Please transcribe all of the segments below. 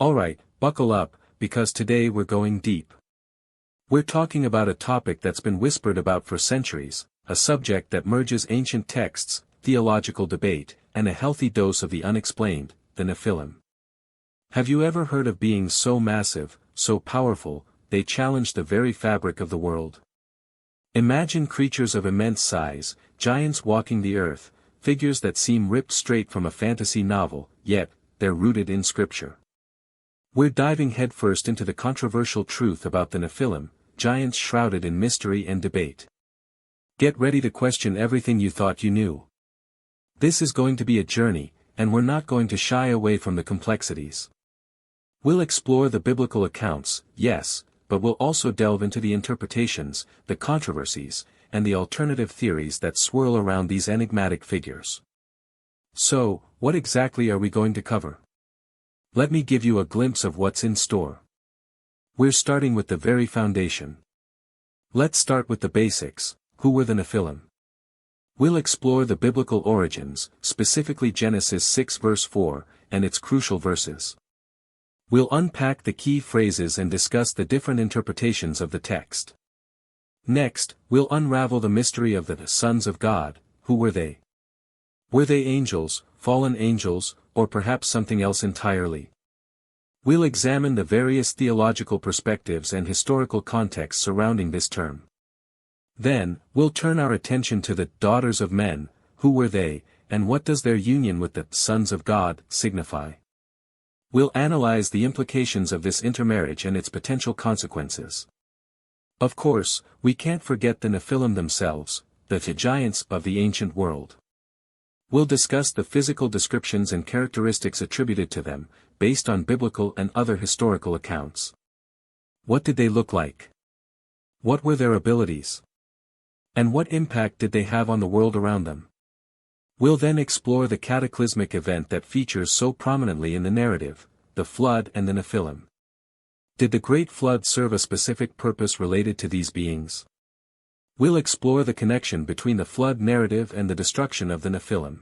Alright, buckle up, because today we're going deep. We're talking about a topic that's been whispered about for centuries, a subject that merges ancient texts, theological debate, and a healthy dose of the unexplained, the Nephilim. Have you ever heard of beings so massive, so powerful, they challenge the very fabric of the world? Imagine creatures of immense size, giants walking the earth, figures that seem ripped straight from a fantasy novel, yet, they're rooted in scripture. We're diving headfirst into the controversial truth about the Nephilim, giants shrouded in mystery and debate. Get ready to question everything you thought you knew. This is going to be a journey, and we're not going to shy away from the complexities. We'll explore the biblical accounts, yes, but we'll also delve into the interpretations, the controversies, and the alternative theories that swirl around these enigmatic figures. So, what exactly are we going to cover? Let me give you a glimpse of what's in store. We're starting with the very foundation. Let's start with the basics. Who were the Nephilim? We'll explore the biblical origins, specifically Genesis 6 verse 4, and its crucial verses. We'll unpack the key phrases and discuss the different interpretations of the text. Next, we'll unravel the mystery of the sons of God. Who were they? Were they angels, fallen angels, or perhaps something else entirely? We'll examine the various theological perspectives and historical context surrounding this term. Then, we'll turn our attention to the daughters of men. Who were they, and what does their union with the sons of God signify? We'll analyze the implications of this intermarriage and its potential consequences. Of course, we can't forget the Nephilim themselves, the giants of the ancient world. We'll discuss the physical descriptions and characteristics attributed to them, based on biblical and other historical accounts. What did they look like? What were their abilities? And what impact did they have on the world around them? We'll then explore the cataclysmic event that features so prominently in the narrative, the flood and the Nephilim. Did the Great Flood serve a specific purpose related to these beings? We'll explore the connection between the flood narrative and the destruction of the Nephilim.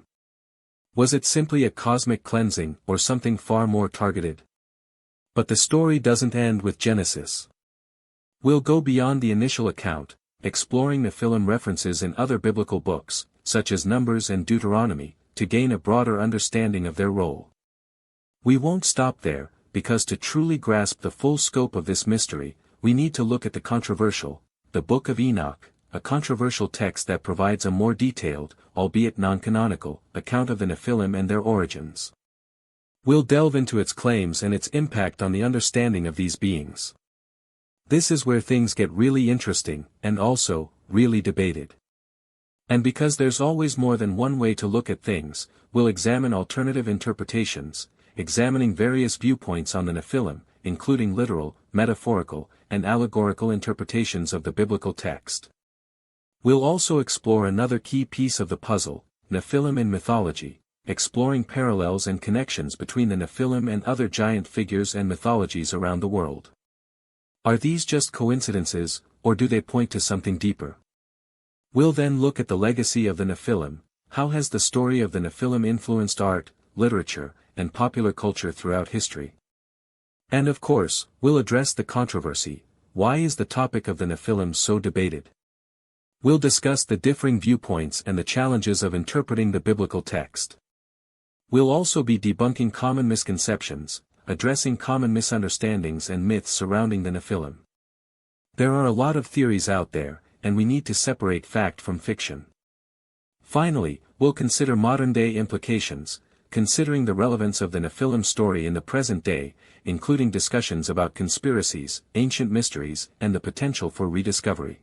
Was it simply a cosmic cleansing or something far more targeted? But the story doesn't end with Genesis. We'll go beyond the initial account, exploring Nephilim references in other biblical books, such as Numbers and Deuteronomy, to gain a broader understanding of their role. We won't stop there, because to truly grasp the full scope of this mystery, we need to look at the controversial, the Book of Enoch, a controversial text that provides a more detailed, albeit non-canonical, account of the Nephilim and their origins. We'll delve into its claims and its impact on the understanding of these beings. This is where things get really interesting, and also, really debated. And because there's always more than one way to look at things, we'll examine alternative interpretations, examining various viewpoints on the Nephilim, including literal, metaphorical, and allegorical interpretations of the biblical text. We'll also explore another key piece of the puzzle, Nephilim in mythology, exploring parallels and connections between the Nephilim and other giant figures and mythologies around the world. Are these just coincidences, or do they point to something deeper? We'll then look at the legacy of the Nephilim. How has the story of the Nephilim influenced art, literature, and popular culture throughout history? And of course, we'll address the controversy. Why is the topic of the Nephilim so debated? We'll discuss the differing viewpoints and the challenges of interpreting the biblical text. We'll also be debunking common misconceptions, addressing common misunderstandings and myths surrounding the Nephilim. There are a lot of theories out there, and we need to separate fact from fiction. Finally, we'll consider modern-day implications, considering the relevance of the Nephilim story in the present day, including discussions about conspiracies, ancient mysteries, and the potential for rediscovery.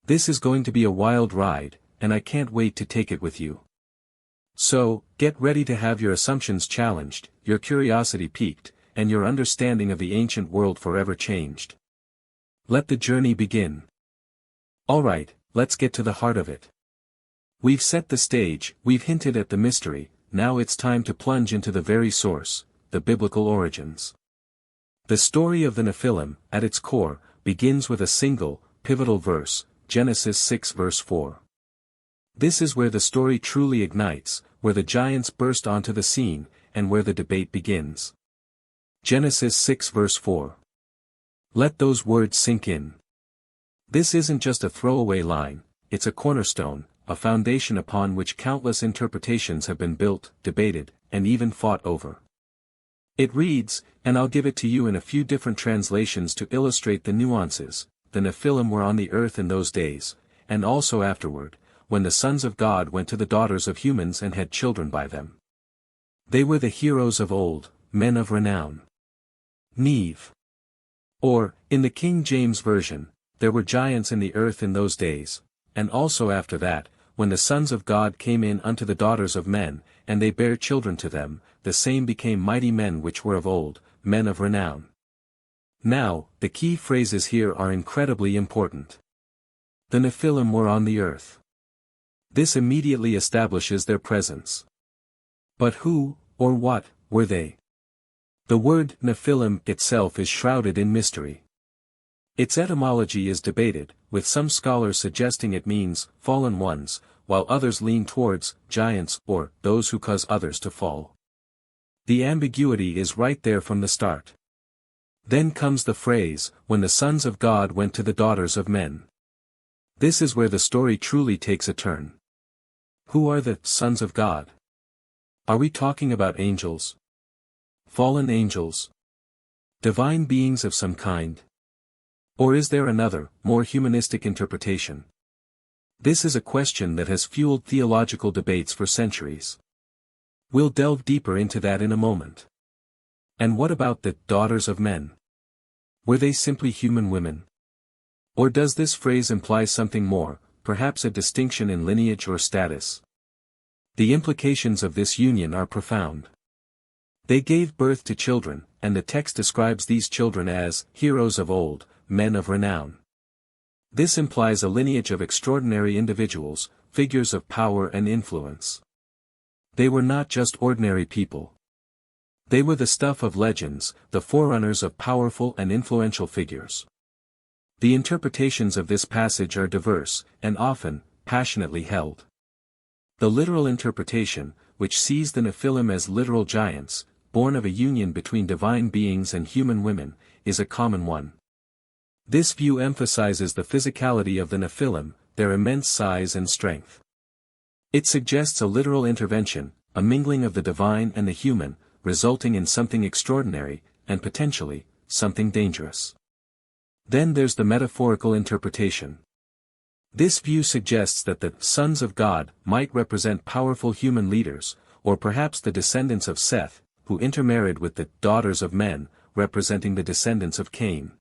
This is going to be a wild ride, and I can't wait to take it with you. So, get ready to have your assumptions challenged, your curiosity piqued, and your understanding of the ancient world forever changed. Let the journey begin. Alright, let's get to the heart of it. We've set the stage, we've hinted at the mystery, now it's time to plunge into the very source, the biblical origins. The story of the Nephilim, at its core, begins with a single, pivotal verse, Genesis 6 verse 4. This is where the story truly ignites, where the giants burst onto the scene, and where the debate begins. Genesis 6 verse 4. Let those words sink in. This isn't just a throwaway line, it's a cornerstone, a foundation upon which countless interpretations have been built, debated, and even fought over. It reads, and I'll give it to you in a few different translations to illustrate the nuances. The Nephilim were on the earth in those days, and also afterward, when the sons of God went to the daughters of humans and had children by them. They were the heroes of old, men of renown. Neve. Or, in the King James Version, there were giants in the earth in those days, and also after that, when the sons of God came in unto the daughters of men, and they bare children to them, the same became mighty men which were of old, men of renown. Now, the key phrases here are incredibly important. The Nephilim were on the earth. This immediately establishes their presence. But who, or what, were they? The word Nephilim itself is shrouded in mystery. Its etymology is debated, with some scholars suggesting it means fallen ones, while others lean towards giants or those who cause others to fall. The ambiguity is right there from the start. Then comes the phrase, when the sons of God went to the daughters of men. This is where the story truly takes a turn. Who are the sons of God? Are we talking about angels? Fallen angels? Divine beings of some kind? Or is there another, more humanistic interpretation? This is a question that has fueled theological debates for centuries. We'll delve deeper into that in a moment. And what about the daughters of men? Were they simply human women? Or does this phrase imply something more, perhaps a distinction in lineage or status? The implications of this union are profound. They gave birth to children, and the text describes these children as heroes of old, men of renown. This implies a lineage of extraordinary individuals, figures of power and influence. They were not just ordinary people. They were the stuff of legends, the forerunners of powerful and influential figures. The interpretations of this passage are diverse, and often, passionately held. The literal interpretation, which sees the Nephilim as literal giants, born of a union between divine beings and human women, is a common one. This view emphasizes the physicality of the Nephilim, their immense size and strength. It suggests a literal intervention, a mingling of the divine and the human, resulting in something extraordinary, and potentially, something dangerous. Then there's the metaphorical interpretation. This view suggests that the sons of God might represent powerful human leaders, or perhaps the descendants of Seth, who intermarried with the daughters of men, representing the descendants of Cain.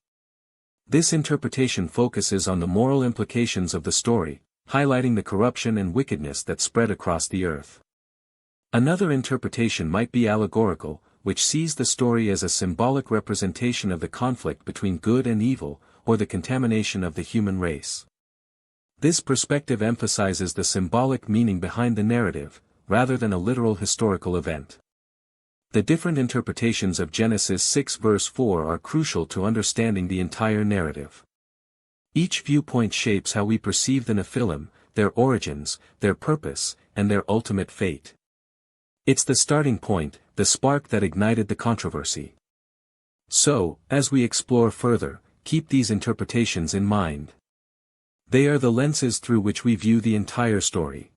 This interpretation focuses on the moral implications of the story, highlighting the corruption and wickedness that spread across the earth. Another interpretation might be allegorical, which sees the story as a symbolic representation of the conflict between good and evil, or the contamination of the human race. This perspective emphasizes the symbolic meaning behind the narrative, rather than a literal historical event. The different interpretations of Genesis 6 verse 4 are crucial to understanding the entire narrative. Each viewpoint shapes how we perceive the Nephilim, their origins, their purpose, and their ultimate fate. It's the starting point, the spark that ignited the controversy. So, as we explore further, keep these interpretations in mind. They are the lenses through which we view the entire story.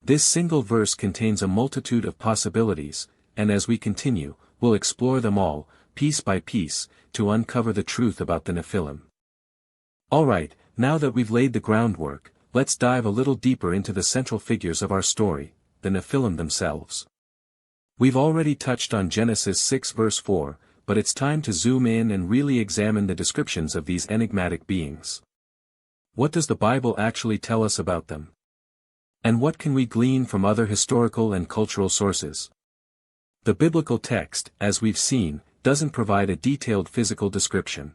This single verse contains a multitude of possibilities, and as we continue, we'll explore them all, piece by piece, to uncover the truth about the Nephilim. Alright, now that we've laid the groundwork, let's dive a little deeper into the central figures of our story, the Nephilim themselves. We've already touched on Genesis 6 verse 4, but it's time to zoom in and really examine the descriptions of these enigmatic beings. What does the Bible actually tell us about them? And what can we glean from other historical and cultural sources? The biblical text, as we've seen, doesn't provide a detailed physical description.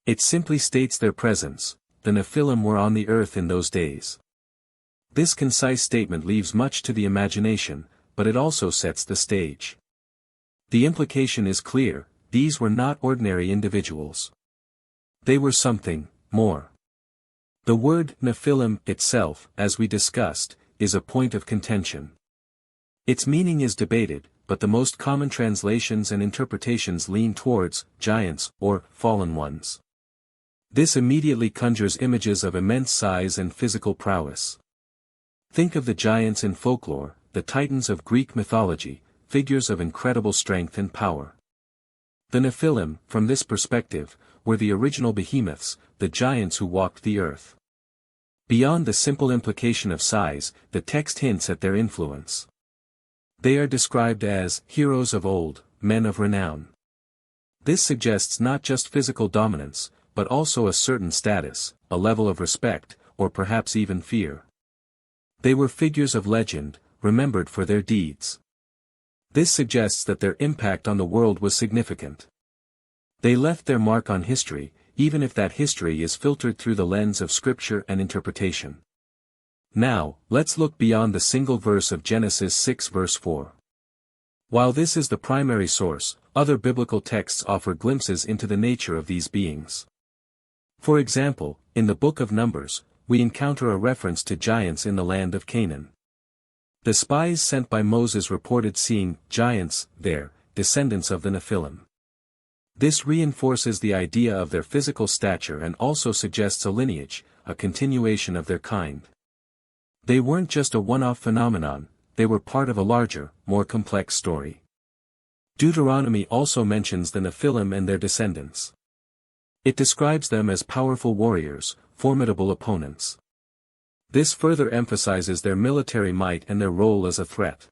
It simply states their presence. The Nephilim were on the earth in those days. This concise statement leaves much to the imagination, but it also sets the stage. The implication is clear: these were not ordinary individuals. They were something more. The word Nephilim itself, as we discussed, is a point of contention. Its meaning is debated, but the most common translations and interpretations lean towards giants or fallen ones. This immediately conjures images of immense size and physical prowess. Think of the giants in folklore, the titans of Greek mythology, figures of incredible strength and power. The Nephilim, from this perspective, were the original behemoths, the giants who walked the earth. Beyond the simple implication of size, the text hints at their influence. They are described as heroes of old, men of renown. This suggests not just physical dominance, but also a certain status, a level of respect, or perhaps even fear. They were figures of legend, remembered for their deeds. This suggests that their impact on the world was significant. They left their mark on history, even if that history is filtered through the lens of scripture and interpretation. Now, let's look beyond the single verse of Genesis 6 verse 4. While this is the primary source, other biblical texts offer glimpses into the nature of these beings. For example, in the Book of Numbers, we encounter a reference to giants in the land of Canaan. The spies sent by Moses reported seeing giants there, descendants of the Nephilim. This reinforces the idea of their physical stature and also suggests a lineage, a continuation of their kind. They weren't just a one-off phenomenon, they were part of a larger, more complex story. Deuteronomy also mentions the Nephilim and their descendants. It describes them as powerful warriors, formidable opponents. This further emphasizes their military might and their role as a threat.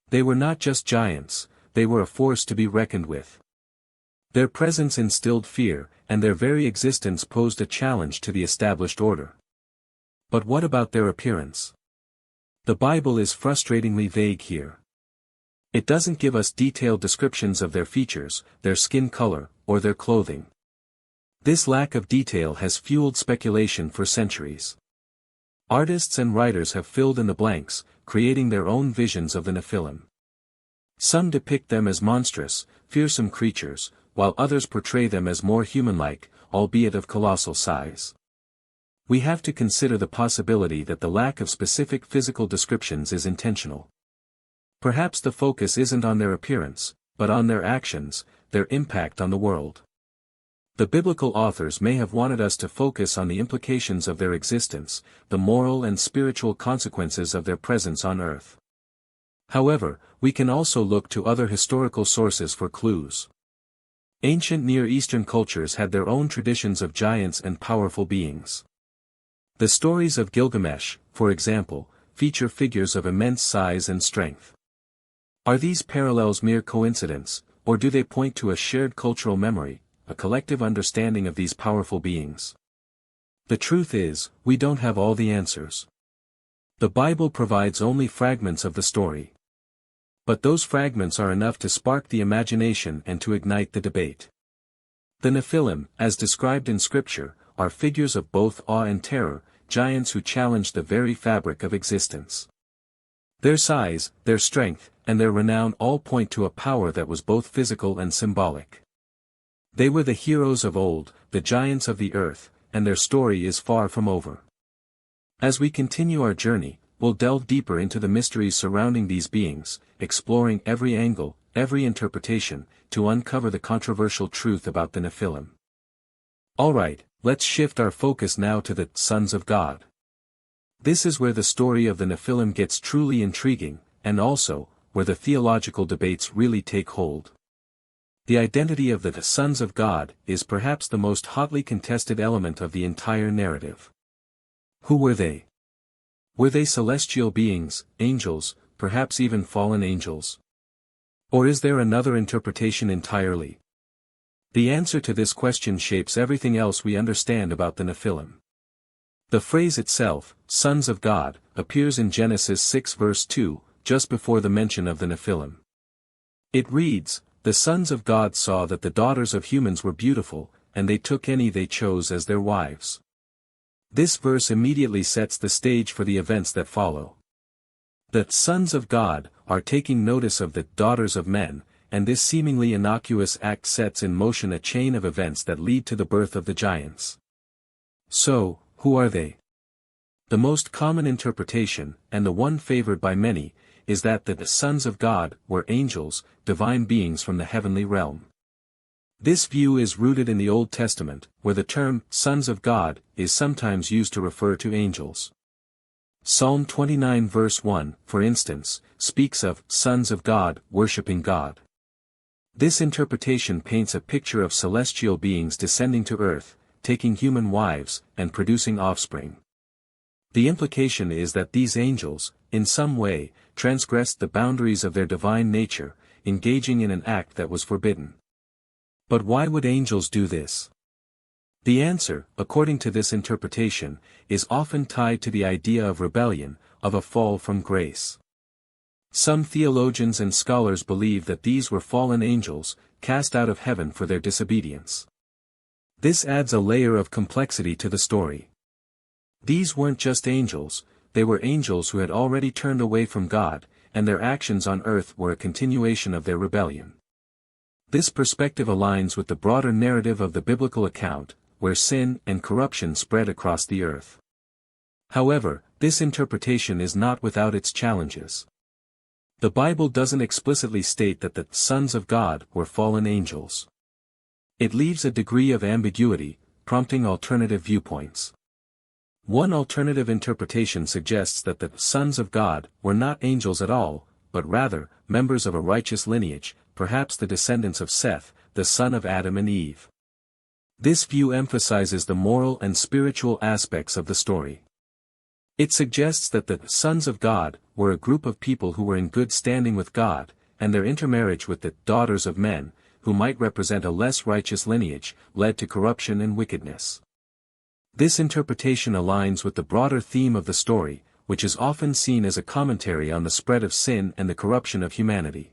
They were not just giants, they were a force to be reckoned with. Their presence instilled fear, and their very existence posed a challenge to the established order. But what about their appearance? The Bible is frustratingly vague here. It doesn't give us detailed descriptions of their features, their skin color, or their clothing. This lack of detail has fueled speculation for centuries. Artists and writers have filled in the blanks, creating their own visions of the Nephilim. Some depict them as monstrous, fearsome creatures, while others portray them as more human-like, albeit of colossal size. We have to consider the possibility that the lack of specific physical descriptions is intentional. Perhaps the focus isn't on their appearance, but on their actions, their impact on the world. The biblical authors may have wanted us to focus on the implications of their existence, the moral and spiritual consequences of their presence on earth. However, we can also look to other historical sources for clues. Ancient Near Eastern cultures had their own traditions of giants and powerful beings. The stories of Gilgamesh, for example, feature figures of immense size and strength. Are these parallels mere coincidence, or do they point to a shared cultural memory, a collective understanding of these powerful beings? The truth is, we don't have all the answers. The Bible provides only fragments of the story. But those fragments are enough to spark the imagination and to ignite the debate. The Nephilim, as described in Scripture, are figures of both awe and terror, giants who challenge the very fabric of existence. Their size, their strength, and their renown all point to a power that was both physical and symbolic. They were the heroes of old, the giants of the earth, and their story is far from over. As we continue our journey, we'll delve deeper into the mysteries surrounding these beings, exploring every angle, every interpretation, to uncover the controversial truth about the Nephilim. Alright, let's shift our focus now to the sons of God. This is where the story of the Nephilim gets truly intriguing, and also, where the theological debates really take hold. The identity of the sons of God is perhaps the most hotly contested element of the entire narrative. Who were they? Were they celestial beings, angels, perhaps even fallen angels? Or is there another interpretation entirely? The answer to this question shapes everything else we understand about the Nephilim. The phrase itself, sons of God, appears in Genesis 6 verse 2, just before the mention of the Nephilim. It reads, "The sons of God saw that the daughters of humans were beautiful, and they took any they chose as their wives." This verse immediately sets the stage for the events that follow. The sons of God are taking notice of the daughters of men, and this seemingly innocuous act sets in motion a chain of events that lead to the birth of the giants. So, who are they? The most common interpretation, and the one favored by many, is that the sons of God were angels, divine beings from the heavenly realm. This view is rooted in the Old Testament, where the term sons of God is sometimes used to refer to angels. Psalm 29 verse 1, for instance, speaks of sons of God worshipping God. This interpretation paints a picture of celestial beings descending to earth, taking human wives, and producing offspring. The implication is that these angels, in some way, transgressed the boundaries of their divine nature, engaging in an act that was forbidden. But why would angels do this? The answer, according to this interpretation, is often tied to the idea of rebellion, of a fall from grace. Some theologians and scholars believe that these were fallen angels, cast out of heaven for their disobedience. This adds a layer of complexity to the story. These weren't just angels, they were angels who had already turned away from God, and their actions on earth were a continuation of their rebellion. This perspective aligns with the broader narrative of the biblical account, where sin and corruption spread across the earth. However, this interpretation is not without its challenges. The Bible doesn't explicitly state that the sons of God were fallen angels. It leaves a degree of ambiguity, prompting alternative viewpoints. One alternative interpretation suggests that the sons of God were not angels at all, but rather, members of a righteous lineage, perhaps the descendants of Seth, the son of Adam and Eve. This view emphasizes the moral and spiritual aspects of the story. It suggests that the sons of God were a group of people who were in good standing with God, and their intermarriage with the daughters of men, who might represent a less righteous lineage, led to corruption and wickedness. This interpretation aligns with the broader theme of the story, which is often seen as a commentary on the spread of sin and the corruption of humanity.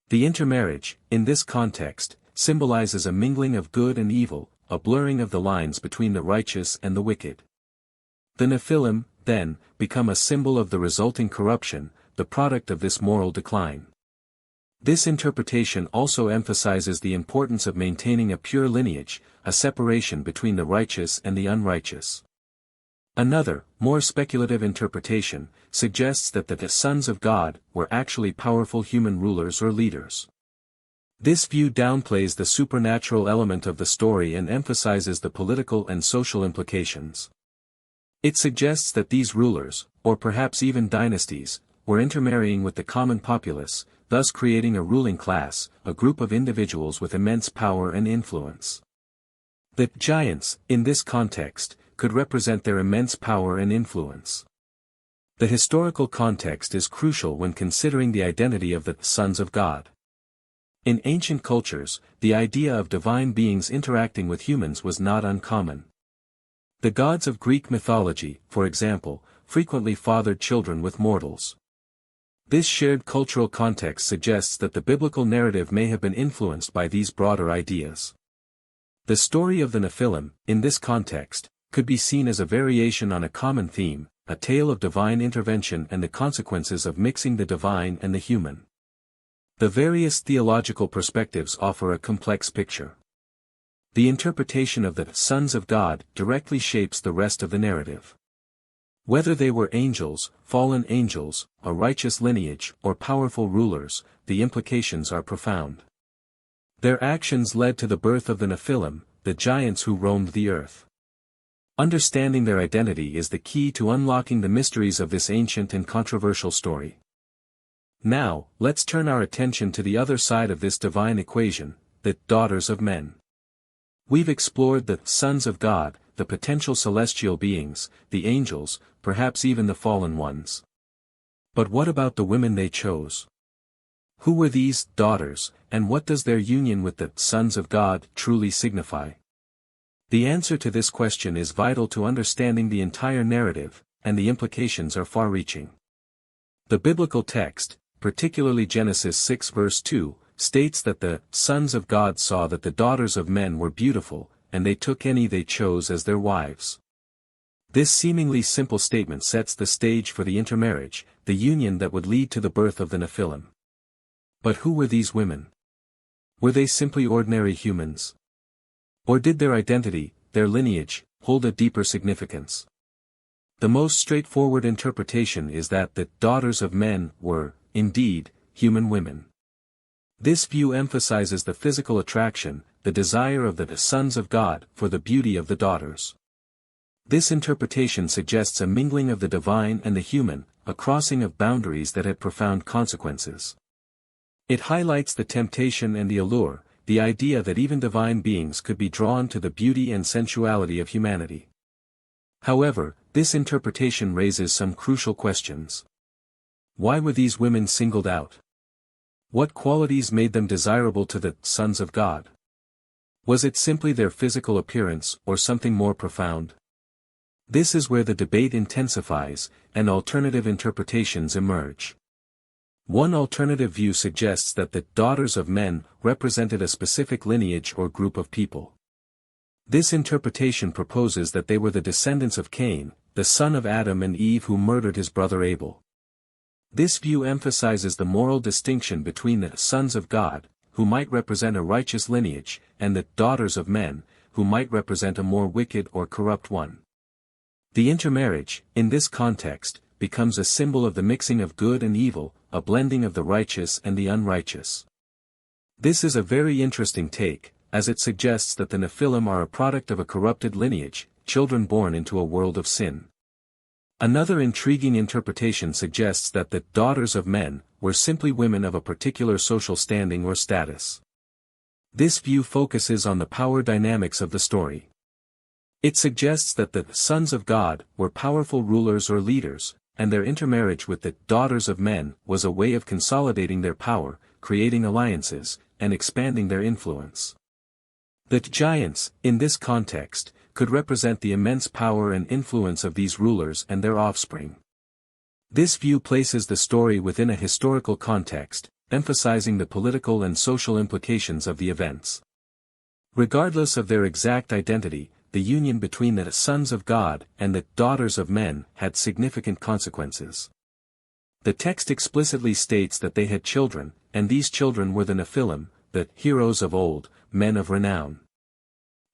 The intermarriage, in this context, symbolizes a mingling of good and evil, a blurring of the lines between the righteous and the wicked. The Nephilim, then, become a symbol of the resulting corruption, the product of this moral decline. This interpretation also emphasizes the importance of maintaining a pure lineage, a separation between the righteous and the unrighteous. Another, more speculative interpretation, suggests that the sons of God were actually powerful human rulers or leaders. This view downplays the supernatural element of the story and emphasizes the political and social implications. It suggests that these rulers, or perhaps even dynasties, were intermarrying with the common populace, thus creating a ruling class, a group of individuals with immense power and influence. The giants, in this context, could represent their immense power and influence. The historical context is crucial when considering the identity of the sons of God. In ancient cultures, the idea of divine beings interacting with humans was not uncommon. The gods of Greek mythology, for example, frequently fathered children with mortals. This shared cultural context suggests that the biblical narrative may have been influenced by these broader ideas. The story of the Nephilim, in this context, could be seen as a variation on a common theme, a tale of divine intervention and the consequences of mixing the divine and the human. The various theological perspectives offer a complex picture. The interpretation of the sons of God directly shapes the rest of the narrative. Whether they were angels, fallen angels, a righteous lineage, or powerful rulers, the implications are profound. Their actions led to the birth of the Nephilim, the giants who roamed the earth. Understanding their identity is the key to unlocking the mysteries of this ancient and controversial story. Now, let's turn our attention to the other side of this divine equation, the daughters of men. We've explored the sons of God, the potential celestial beings, the angels, perhaps even the fallen ones. But what about the women they chose? Who were these daughters, and what does their union with the sons of God truly signify? The answer to this question is vital to understanding the entire narrative, and the implications are far-reaching. The biblical text, particularly Genesis 6 verse 2, states that the sons of God saw that the daughters of men were beautiful, and they took any they chose as their wives. This seemingly simple statement sets the stage for the intermarriage, the union that would lead to the birth of the Nephilim. But who were these women? Were they simply ordinary humans? Or did their identity, their lineage, hold a deeper significance? The most straightforward interpretation is that the daughters of men were, indeed, human women. This view emphasizes the physical attraction, the desire of the sons of God for the beauty of the daughters. This interpretation suggests a mingling of the divine and the human, a crossing of boundaries that had profound consequences. It highlights the temptation and the allure, the idea that even divine beings could be drawn to the beauty and sensuality of humanity. However, this interpretation raises some crucial questions. Why were these women singled out? What qualities made them desirable to the sons of God? Was it simply their physical appearance, or something more profound? This is where the debate intensifies, and alternative interpretations emerge. One alternative view suggests that the daughters of men represented a specific lineage or group of people. This interpretation proposes that they were the descendants of Cain, the son of Adam and Eve who murdered his brother Abel. This view emphasizes the moral distinction between the sons of God, who might represent a righteous lineage, and the daughters of men, who might represent a more wicked or corrupt one. The intermarriage, in this context, becomes a symbol of the mixing of good and evil, a blending of the righteous and the unrighteous. This is a very interesting take, as it suggests that the Nephilim are a product of a corrupted lineage, children born into a world of sin. Another intriguing interpretation suggests that the daughters of men were simply women of a particular social standing or status. This view focuses on the power dynamics of the story. It suggests that the sons of God were powerful rulers or leaders, and their intermarriage with the daughters of men was a way of consolidating their power, creating alliances, and expanding their influence. The giants, in this context, could represent the immense power and influence of these rulers and their offspring. This view places the story within a historical context, emphasizing the political and social implications of the events. Regardless of their exact identity, the union between the sons of God and the daughters of men had significant consequences. The text explicitly states that they had children, and these children were the Nephilim, the heroes of old, men of renown.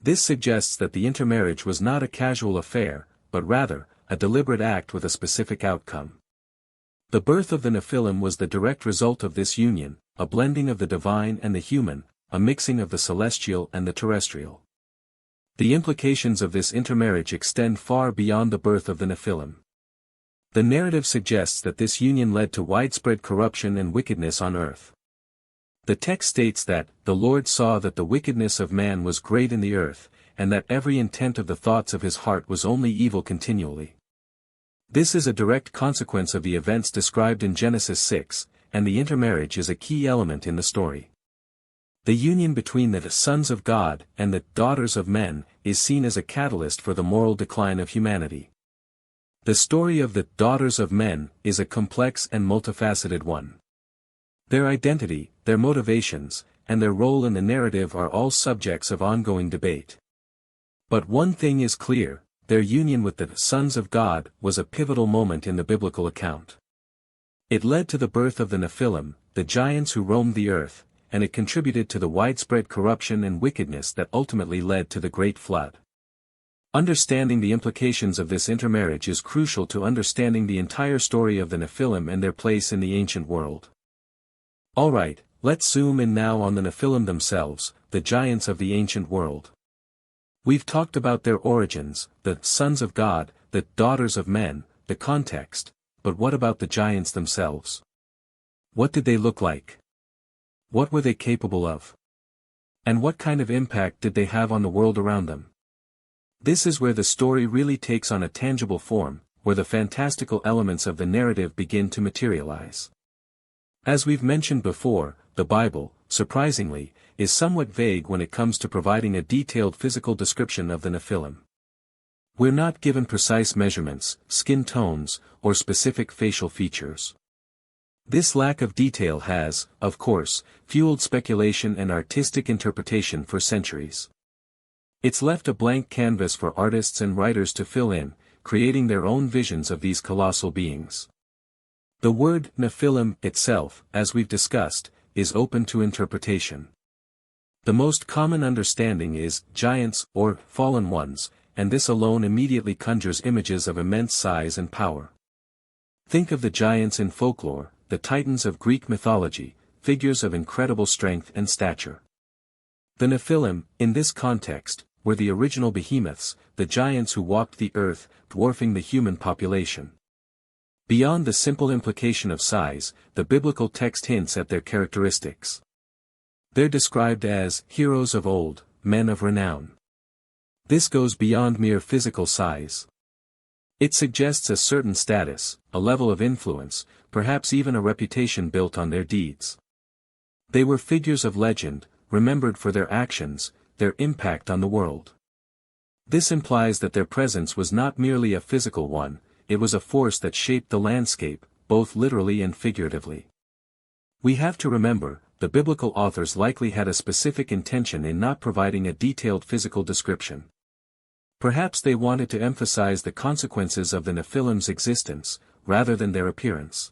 This suggests that the intermarriage was not a casual affair, but rather, a deliberate act with a specific outcome. The birth of the Nephilim was the direct result of this union, a blending of the divine and the human, a mixing of the celestial and the terrestrial. The implications of this intermarriage extend far beyond the birth of the Nephilim. The narrative suggests that this union led to widespread corruption and wickedness on earth. The text states that, "The Lord saw that the wickedness of man was great in the earth, and that every intent of the thoughts of his heart was only evil continually." This is a direct consequence of the events described in Genesis 6, and the intermarriage is a key element in the story. The union between the sons of God and the daughters of men is seen as a catalyst for the moral decline of humanity. The story of the daughters of men is a complex and multifaceted one. Their identity, their motivations, and their role in the narrative are all subjects of ongoing debate. But one thing is clear: their union with the sons of God was a pivotal moment in the biblical account. It led to the birth of the Nephilim, the giants who roamed the earth, and it contributed to the widespread corruption and wickedness that ultimately led to the Great Flood. Understanding the implications of this intermarriage is crucial to understanding the entire story of the Nephilim and their place in the ancient world. Alright, let's zoom in now on the Nephilim themselves, the giants of the ancient world. We've talked about their origins, the sons of God, the daughters of men, the context, but what about the giants themselves? What did they look like? What were they capable of? And what kind of impact did they have on the world around them? This is where the story really takes on a tangible form, where the fantastical elements of the narrative begin to materialize. As we've mentioned before, the Bible, surprisingly, is somewhat vague when it comes to providing a detailed physical description of the Nephilim. We're not given precise measurements, skin tones, or specific facial features. This lack of detail has, of course, fueled speculation and artistic interpretation for centuries. It's left a blank canvas for artists and writers to fill in, creating their own visions of these colossal beings. The word Nephilim itself, as we've discussed, is open to interpretation. The most common understanding is giants or fallen ones, and this alone immediately conjures images of immense size and power. Think of the giants in folklore, the titans of Greek mythology, figures of incredible strength and stature. The Nephilim, in this context, were the original behemoths, the giants who walked the earth, dwarfing the human population. Beyond the simple implication of size, the biblical text hints at their characteristics. They're described as heroes of old, men of renown. This goes beyond mere physical size. It suggests a certain status, a level of influence, perhaps even a reputation built on their deeds. They were figures of legend, remembered for their actions, their impact on the world. This implies that their presence was not merely a physical one, it was a force that shaped the landscape, both literally and figuratively. We have to remember, the biblical authors likely had a specific intention in not providing a detailed physical description. Perhaps they wanted to emphasize the consequences of the Nephilim's existence, rather than their appearance.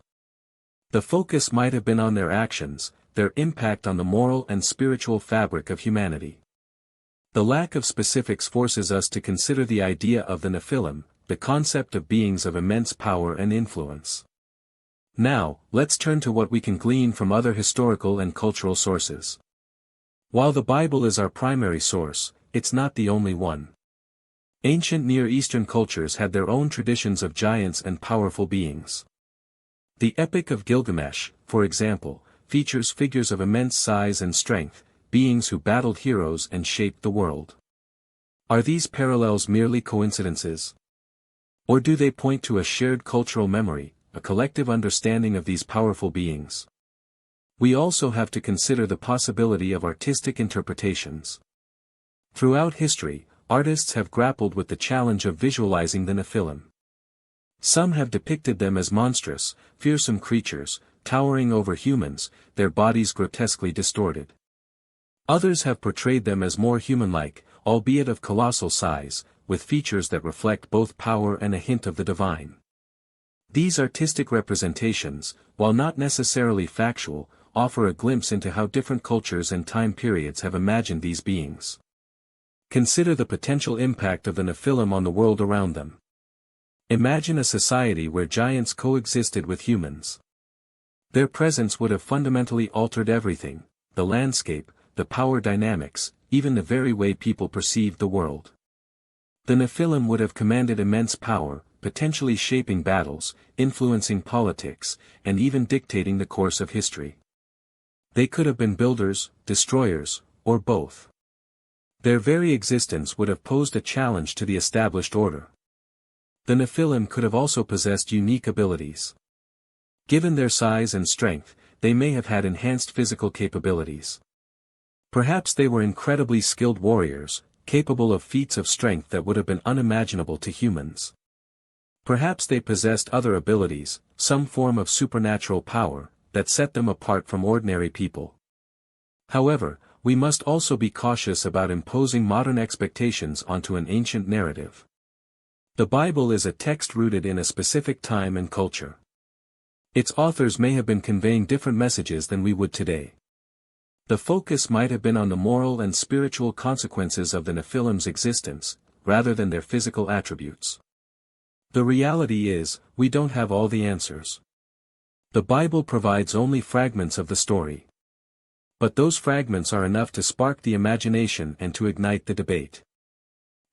The focus might have been on their actions, their impact on the moral and spiritual fabric of humanity. The lack of specifics forces us to consider the idea of the Nephilim, the concept of beings of immense power and influence. Now, let's turn to what we can glean from other historical and cultural sources. While the Bible is our primary source, it's not the only one. Ancient Near Eastern cultures had their own traditions of giants and powerful beings. The Epic of Gilgamesh, for example, features figures of immense size and strength, beings who battled heroes and shaped the world. Are these parallels merely coincidences? Or do they point to a shared cultural memory, a collective understanding of these powerful beings? We also have to consider the possibility of artistic interpretations. Throughout history, artists have grappled with the challenge of visualizing the Nephilim. Some have depicted them as monstrous, fearsome creatures, towering over humans, their bodies grotesquely distorted. Others have portrayed them as more human-like, albeit of colossal size, with features that reflect both power and a hint of the divine. These artistic representations, while not necessarily factual, offer a glimpse into how different cultures and time periods have imagined these beings. Consider the potential impact of the Nephilim on the world around them. Imagine a society where giants coexisted with humans. Their presence would have fundamentally altered everything, the landscape, the power dynamics, even the very way people perceived the world. The Nephilim would have commanded immense power, potentially shaping battles, influencing politics, and even dictating the course of history. They could have been builders, destroyers, or both. Their very existence would have posed a challenge to the established order. The Nephilim could have also possessed unique abilities. Given their size and strength, they may have had enhanced physical capabilities. Perhaps they were incredibly skilled warriors, capable of feats of strength that would have been unimaginable to humans. Perhaps they possessed other abilities, some form of supernatural power, that set them apart from ordinary people. However, we must also be cautious about imposing modern expectations onto an ancient narrative. The Bible is a text rooted in a specific time and culture. Its authors may have been conveying different messages than we would today. The focus might have been on the moral and spiritual consequences of the Nephilim's existence, rather than their physical attributes. The reality is, we don't have all the answers. The Bible provides only fragments of the story. But those fragments are enough to spark the imagination and to ignite the debate.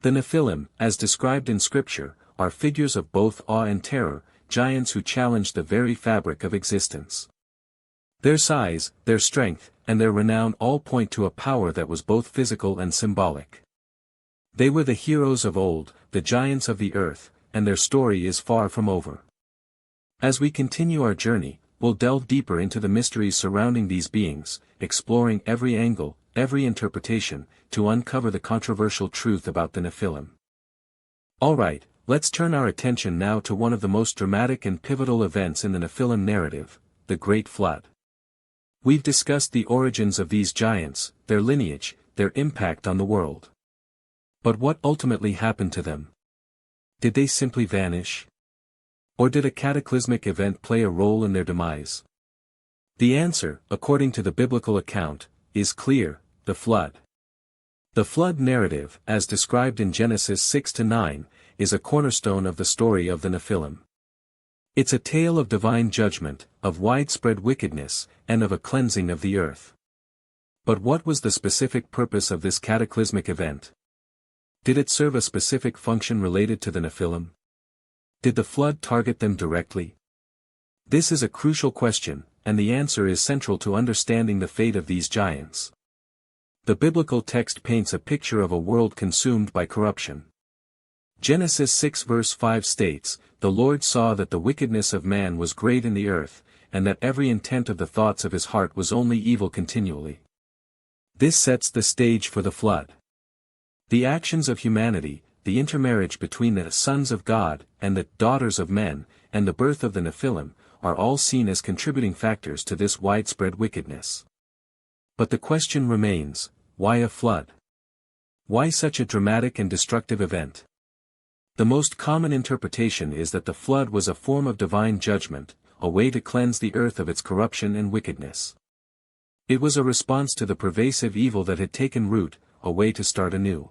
The Nephilim, as described in Scripture, are figures of both awe and terror, giants who challenge the very fabric of existence. Their size, their strength, and their renown all point to a power that was both physical and symbolic. They were the heroes of old, the giants of the earth, and their story is far from over. As we continue our journey, we'll delve deeper into the mysteries surrounding these beings, exploring every angle, every interpretation, to uncover the controversial truth about the Nephilim. Alright, let's turn our attention now to one of the most dramatic and pivotal events in the Nephilim narrative, the Great Flood. We've discussed the origins of these giants, their lineage, their impact on the world. But what ultimately happened to them? Did they simply vanish? Or did a cataclysmic event play a role in their demise? The answer, according to the biblical account, is clear: the flood. The flood narrative, as described in Genesis 6-9, is a cornerstone of the story of the Nephilim. It's a tale of divine judgment, of widespread wickedness, and of a cleansing of the earth. But what was the specific purpose of this cataclysmic event? Did it serve a specific function related to the Nephilim? Did the flood target them directly? This is a crucial question, and the answer is central to understanding the fate of these giants. The biblical text paints a picture of a world consumed by corruption. Genesis 6 verse 5 states, "The Lord saw that the wickedness of man was great in the earth, and that every intent of the thoughts of his heart was only evil continually." This sets the stage for the flood. The actions of humanity, the intermarriage between the sons of God and the daughters of men, and the birth of the Nephilim, are all seen as contributing factors to this widespread wickedness. But the question remains, why a flood? Why such a dramatic and destructive event? The most common interpretation is that the flood was a form of divine judgment, a way to cleanse the earth of its corruption and wickedness. It was a response to the pervasive evil that had taken root, a way to start anew.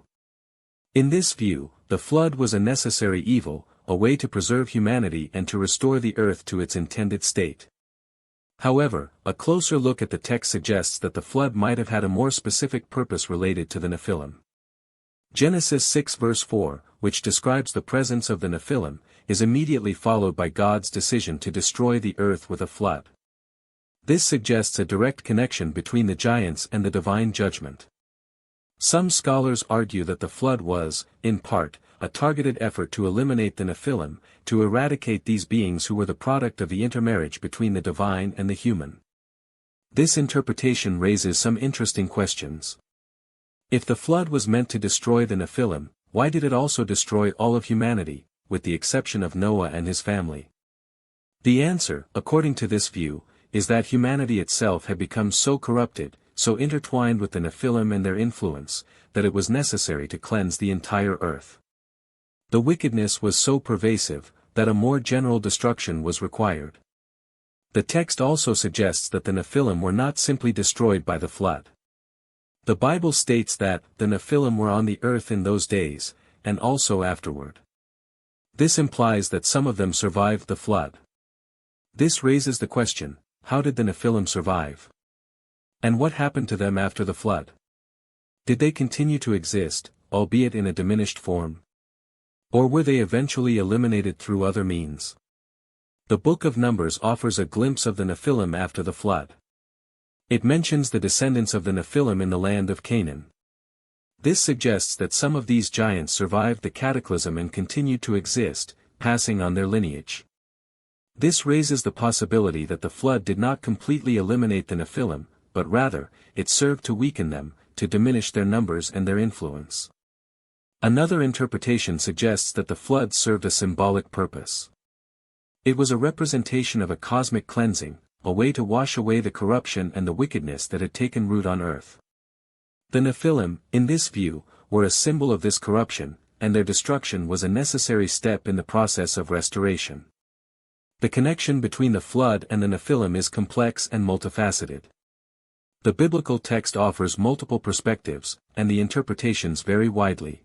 In this view, the flood was a necessary evil, a way to preserve humanity and to restore the earth to its intended state. However, a closer look at the text suggests that the flood might have had a more specific purpose related to the Nephilim. Genesis 6 verse 4, which describes the presence of the Nephilim, is immediately followed by God's decision to destroy the earth with a flood. This suggests a direct connection between the giants and the divine judgment. Some scholars argue that the flood was, in part, a targeted effort to eliminate the Nephilim, to eradicate these beings who were the product of the intermarriage between the divine and the human. This interpretation raises some interesting questions. If the flood was meant to destroy the Nephilim, why did it also destroy all of humanity, with the exception of Noah and his family? The answer, according to this view, is that humanity itself had become so corrupted, so intertwined with the Nephilim and their influence, that it was necessary to cleanse the entire earth. The wickedness was so pervasive, that a more general destruction was required. The text also suggests that the Nephilim were not simply destroyed by the flood. The Bible states that the Nephilim were on the earth in those days, and also afterward. This implies that some of them survived the flood. This raises the question, how did the Nephilim survive? And what happened to them after the flood? Did they continue to exist, albeit in a diminished form? Or were they eventually eliminated through other means? The Book of Numbers offers a glimpse of the Nephilim after the flood. It mentions the descendants of the Nephilim in the land of Canaan. This suggests that some of these giants survived the cataclysm and continued to exist, passing on their lineage. This raises the possibility that the flood did not completely eliminate the Nephilim, but rather, it served to weaken them, to diminish their numbers and their influence. Another interpretation suggests that the flood served a symbolic purpose. It was a representation of a cosmic cleansing, a way to wash away the corruption and the wickedness that had taken root on earth. The Nephilim, in this view, were a symbol of this corruption, and their destruction was a necessary step in the process of restoration. The connection between the flood and the Nephilim is complex and multifaceted. The biblical text offers multiple perspectives, and the interpretations vary widely.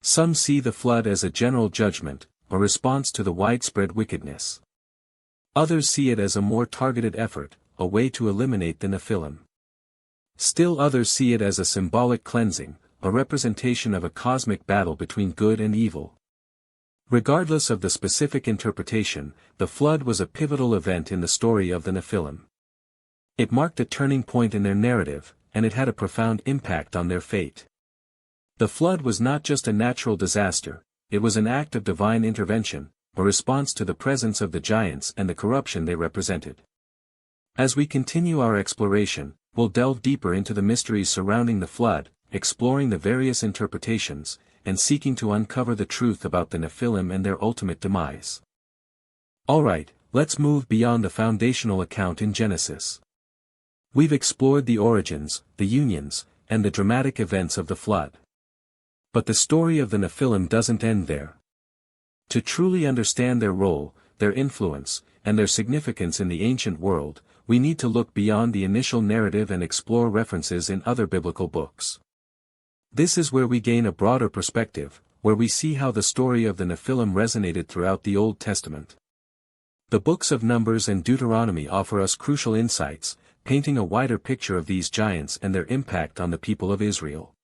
Some see the flood as a general judgment, a response to the widespread wickedness. Others see it as a more targeted effort, a way to eliminate the Nephilim. Still others see it as a symbolic cleansing, a representation of a cosmic battle between good and evil. Regardless of the specific interpretation, the flood was a pivotal event in the story of the Nephilim. It marked a turning point in their narrative, and it had a profound impact on their fate. The flood was not just a natural disaster, it was an act of divine intervention, a response to the presence of the giants and the corruption they represented. As we continue our exploration, we'll delve deeper into the mysteries surrounding the flood, exploring the various interpretations, and seeking to uncover the truth about the Nephilim and their ultimate demise. Alright, let's move beyond the foundational account in Genesis. We've explored the origins, the unions, and the dramatic events of the flood. But the story of the Nephilim doesn't end there. To truly understand their role, their influence, and their significance in the ancient world, we need to look beyond the initial narrative and explore references in other biblical books. This is where we gain a broader perspective, where we see how the story of the Nephilim resonated throughout the Old Testament. The books of Numbers and Deuteronomy offer us crucial insights, painting a wider picture of these giants and their impact on the people of Israel.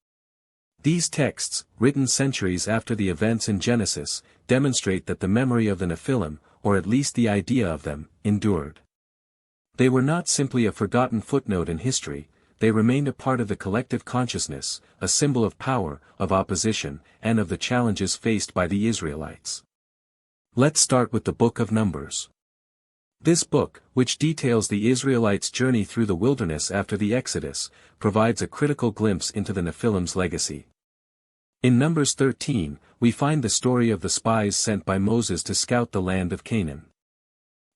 These texts, written centuries after the events in Genesis, demonstrate that the memory of the Nephilim, or at least the idea of them, endured. They were not simply a forgotten footnote in history, they remained a part of the collective consciousness, a symbol of power, of opposition, and of the challenges faced by the Israelites. Let's start with the Book of Numbers. This book, which details the Israelites' journey through the wilderness after the Exodus, provides a critical glimpse into the Nephilim's legacy. In Numbers 13, we find the story of the spies sent by Moses to scout the land of Canaan.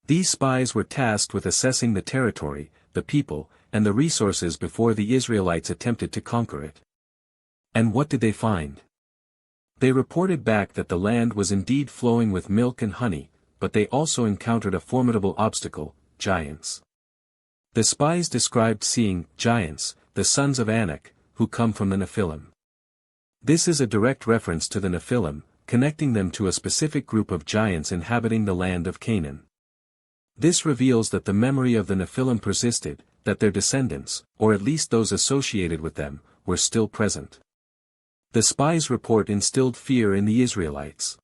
These spies were tasked with assessing the territory, the people, and the resources before the Israelites attempted to conquer it. And what did they find? They reported back that the land was indeed flowing with milk and honey, but they also encountered a formidable obstacle, giants. The spies described seeing giants, the sons of Anak, who come from the Nephilim. This is a direct reference to the Nephilim, connecting them to a specific group of giants inhabiting the land of Canaan. This reveals that the memory of the Nephilim persisted, that their descendants, or at least those associated with them, were still present. The spies' report instilled fear in the Israelites.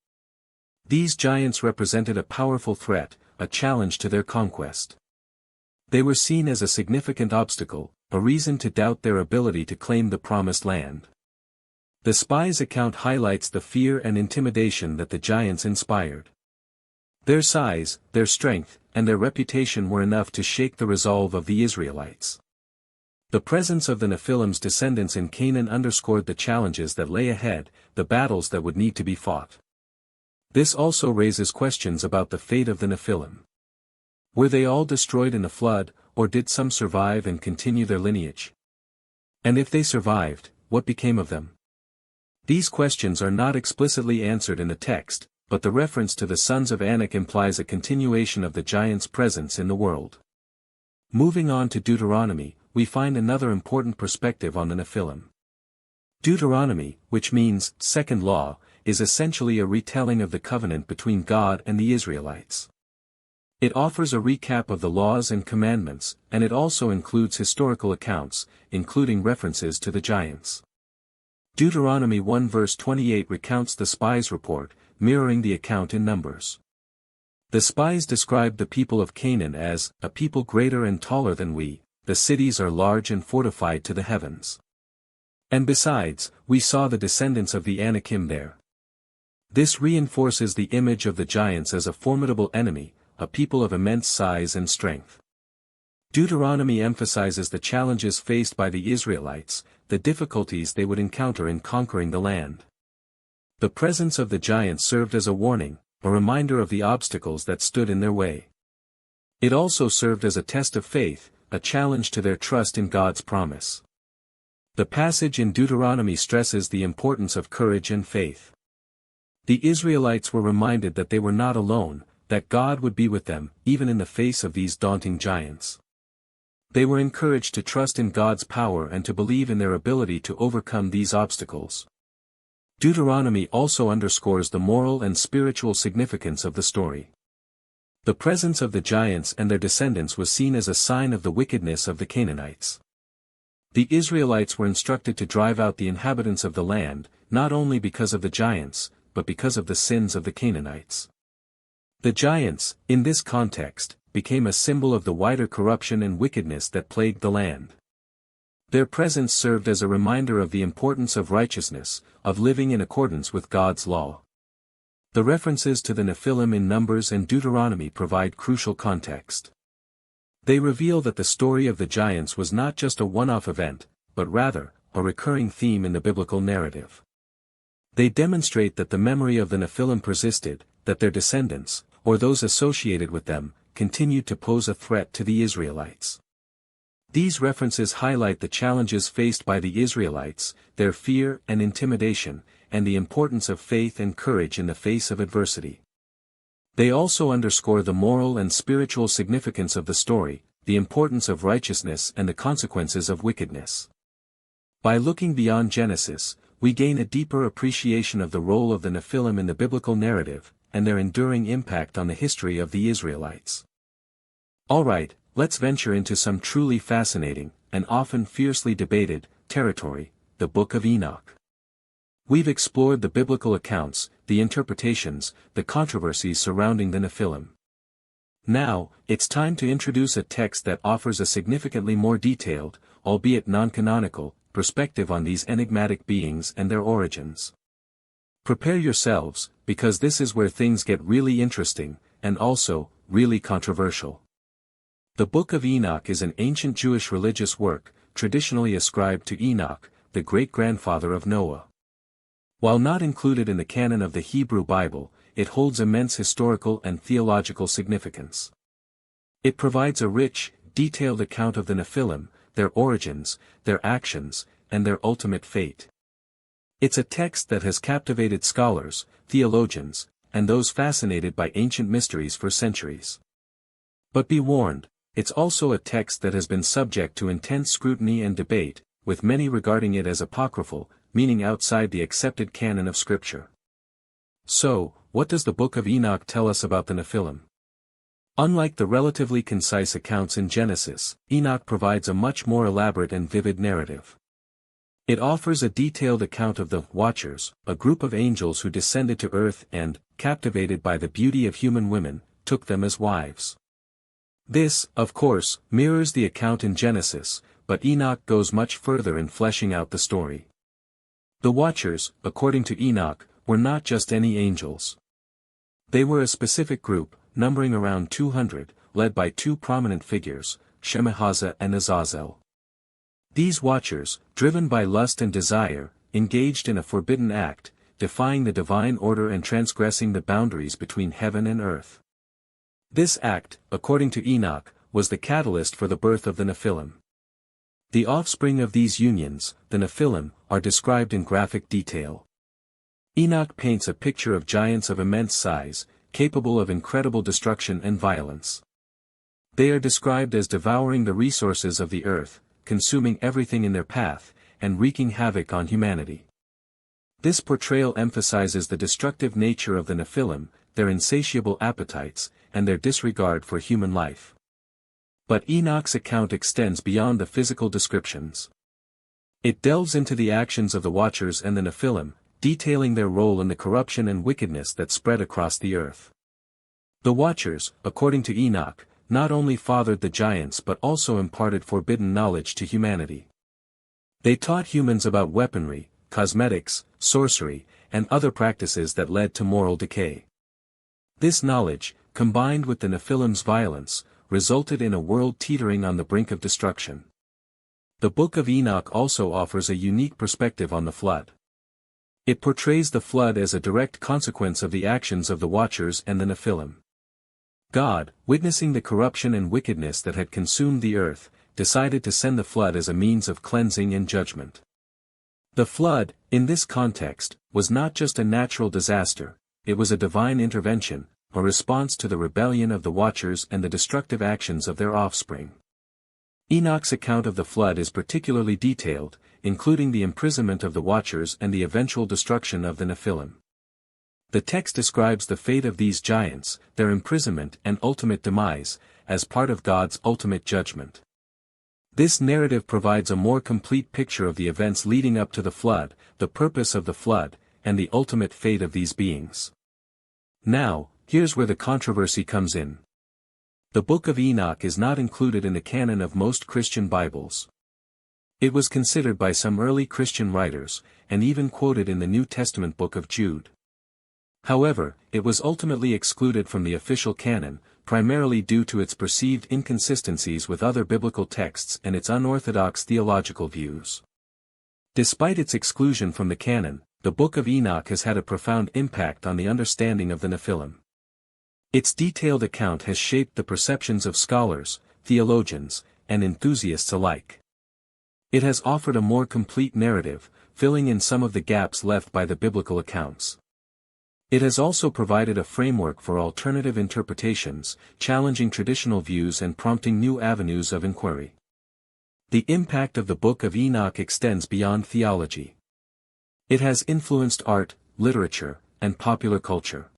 These giants represented a powerful threat, a challenge to their conquest. They were seen as a significant obstacle, a reason to doubt their ability to claim the promised land. The spies' account highlights the fear and intimidation that the giants inspired. Their size, their strength, and their reputation were enough to shake the resolve of the Israelites. The presence of the Nephilim's descendants in Canaan underscored the challenges that lay ahead, the battles that would need to be fought. This also raises questions about the fate of the Nephilim. Were they all destroyed in a flood, or did some survive and continue their lineage? And if they survived, what became of them? These questions are not explicitly answered in the text, but the reference to the sons of Anak implies a continuation of the giants' presence in the world. Moving on to Deuteronomy, we find another important perspective on the Nephilim. Deuteronomy, which means second law, is essentially a retelling of the covenant between God and the Israelites. It offers a recap of the laws and commandments, and it also includes historical accounts, including references to the giants. Deuteronomy 1 verse 28 recounts the spies' report, mirroring the account in Numbers. The spies described the people of Canaan as a people greater and taller than we, the cities are large and fortified to the heavens. And besides, we saw the descendants of the Anakim there. This reinforces the image of the giants as a formidable enemy, a people of immense size and strength. Deuteronomy emphasizes the challenges faced by the Israelites, the difficulties they would encounter in conquering the land. The presence of the giants served as a warning, a reminder of the obstacles that stood in their way. It also served as a test of faith, a challenge to their trust in God's promise. The passage in Deuteronomy stresses the importance of courage and faith. The Israelites were reminded that they were not alone, that God would be with them, even in the face of these daunting giants. They were encouraged to trust in God's power and to believe in their ability to overcome these obstacles. Deuteronomy also underscores the moral and spiritual significance of the story. The presence of the giants and their descendants was seen as a sign of the wickedness of the Canaanites. The Israelites were instructed to drive out the inhabitants of the land, not only because of the giants, but because of the sins of the Canaanites. The giants, in this context, became a symbol of the wider corruption and wickedness that plagued the land. Their presence served as a reminder of the importance of righteousness, of living in accordance with God's law. The references to the Nephilim in Numbers and Deuteronomy provide crucial context. They reveal that the story of the giants was not just a one-off event, but rather, a recurring theme in the biblical narrative. They demonstrate that the memory of the Nephilim persisted, that their descendants, or those associated with them, continued to pose a threat to the Israelites. These references highlight the challenges faced by the Israelites, their fear and intimidation, and the importance of faith and courage in the face of adversity. They also underscore the moral and spiritual significance of the story, the importance of righteousness and the consequences of wickedness. By looking beyond Genesis, we gain a deeper appreciation of the role of the Nephilim in the biblical narrative, and their enduring impact on the history of the Israelites. Alright, let's venture into some truly fascinating, and often fiercely debated, territory, the Book of Enoch. We've explored the biblical accounts, the interpretations, the controversies surrounding the Nephilim. Now, it's time to introduce a text that offers a significantly more detailed, albeit non-canonical, perspective on these enigmatic beings and their origins. Prepare yourselves, because this is where things get really interesting, and also, really controversial. The Book of Enoch is an ancient Jewish religious work, traditionally ascribed to Enoch, the great-grandfather of Noah. While not included in the canon of the Hebrew Bible, it holds immense historical and theological significance. It provides a rich, detailed account of the Nephilim, their origins, their actions, and their ultimate fate. It's a text that has captivated scholars, theologians, and those fascinated by ancient mysteries for centuries. But be warned, it's also a text that has been subject to intense scrutiny and debate, with many regarding it as apocryphal, meaning outside the accepted canon of Scripture. So, what does the Book of Enoch tell us about the Nephilim? Unlike the relatively concise accounts in Genesis, Enoch provides a much more elaborate and vivid narrative. It offers a detailed account of the Watchers, a group of angels who descended to earth and, captivated by the beauty of human women, took them as wives. This, of course, mirrors the account in Genesis, but Enoch goes much further in fleshing out the story. The Watchers, according to Enoch, were not just any angels. They were a specific group, numbering around 200, led by two prominent figures, Shemhaza and Azazel. These Watchers, driven by lust and desire, engaged in a forbidden act, defying the divine order and transgressing the boundaries between heaven and earth. This act, according to Enoch, was the catalyst for the birth of the Nephilim. The offspring of these unions, the Nephilim, are described in graphic detail. Enoch paints a picture of giants of immense size, capable of incredible destruction and violence. They are described as devouring the resources of the earth, consuming everything in their path, and wreaking havoc on humanity. This portrayal emphasizes the destructive nature of the Nephilim, their insatiable appetites, and their disregard for human life. But Enoch's account extends beyond the physical descriptions. It delves into the actions of the Watchers and the Nephilim, detailing their role in the corruption and wickedness that spread across the earth. The Watchers, according to Enoch, not only fathered the giants but also imparted forbidden knowledge to humanity. They taught humans about weaponry, cosmetics, sorcery, and other practices that led to moral decay. This knowledge, combined with the Nephilim's violence, resulted in a world teetering on the brink of destruction. The Book of Enoch also offers a unique perspective on the flood. It portrays the flood as a direct consequence of the actions of the Watchers and the Nephilim. God, witnessing the corruption and wickedness that had consumed the earth, decided to send the flood as a means of cleansing and judgment. The flood, in this context, was not just a natural disaster, it was a divine intervention, a response to the rebellion of the Watchers and the destructive actions of their offspring. Enoch's account of the flood is particularly detailed, including the imprisonment of the Watchers and the eventual destruction of the Nephilim. The text describes the fate of these giants, their imprisonment and ultimate demise, as part of God's ultimate judgment. This narrative provides a more complete picture of the events leading up to the flood, the purpose of the flood, and the ultimate fate of these beings. Now, here's where the controversy comes in. The Book of Enoch is not included in the canon of most Christian Bibles. It was considered by some early Christian writers, and even quoted in the New Testament Book of Jude. However, it was ultimately excluded from the official canon, primarily due to its perceived inconsistencies with other biblical texts and its unorthodox theological views. Despite its exclusion from the canon, the Book of Enoch has had a profound impact on the understanding of the Nephilim. Its detailed account has shaped the perceptions of scholars, theologians, and enthusiasts alike. It has offered a more complete narrative, filling in some of the gaps left by the biblical accounts. It has also provided a framework for alternative interpretations, challenging traditional views and prompting new avenues of inquiry. The impact of the Book of Enoch extends beyond theology. It has influenced art, literature, and popular culture.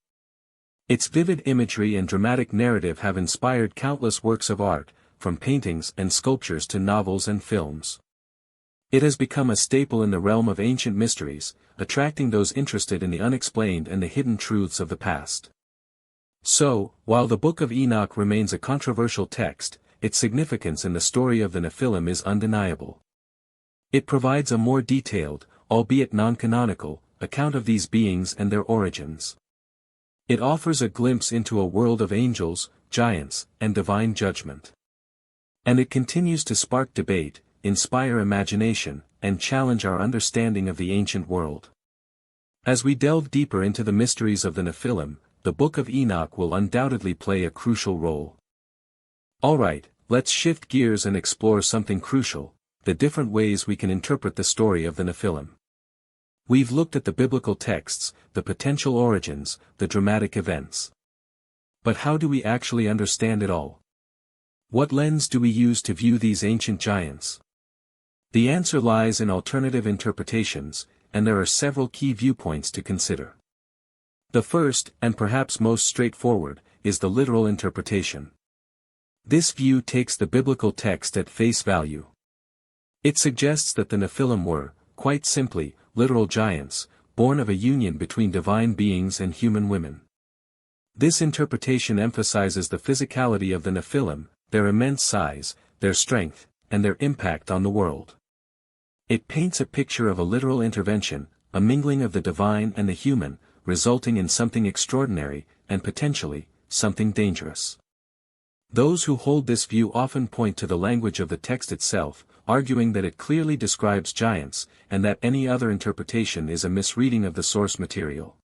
Its vivid imagery and dramatic narrative have inspired countless works of art, from paintings and sculptures to novels and films. It has become a staple in the realm of ancient mysteries, attracting those interested in the unexplained and the hidden truths of the past. So, while the Book of Enoch remains a controversial text, its significance in the story of the Nephilim is undeniable. It provides a more detailed, albeit non-canonical, account of these beings and their origins. It offers a glimpse into a world of angels, giants, and divine judgment. And it continues to spark debate, inspire imagination, and challenge our understanding of the ancient world. As we delve deeper into the mysteries of the Nephilim, the Book of Enoch will undoubtedly play a crucial role. Alright, let's shift gears and explore something crucial: the different ways we can interpret the story of the Nephilim. We've looked at the biblical texts, the potential origins, the dramatic events. But how do we actually understand it all? What lens do we use to view these ancient giants? The answer lies in alternative interpretations, and there are several key viewpoints to consider. The first, and perhaps most straightforward, is the literal interpretation. This view takes the biblical text at face value. It suggests that the Nephilim were, quite simply, literal giants, born of a union between divine beings and human women. This interpretation emphasizes the physicality of the Nephilim, their immense size, their strength, and their impact on the world. It paints a picture of a literal intervention, a mingling of the divine and the human, resulting in something extraordinary, and potentially, something dangerous. Those who hold this view often point to the language of the text itself, arguing that it clearly describes giants, and that any other interpretation is a misreading of the source material.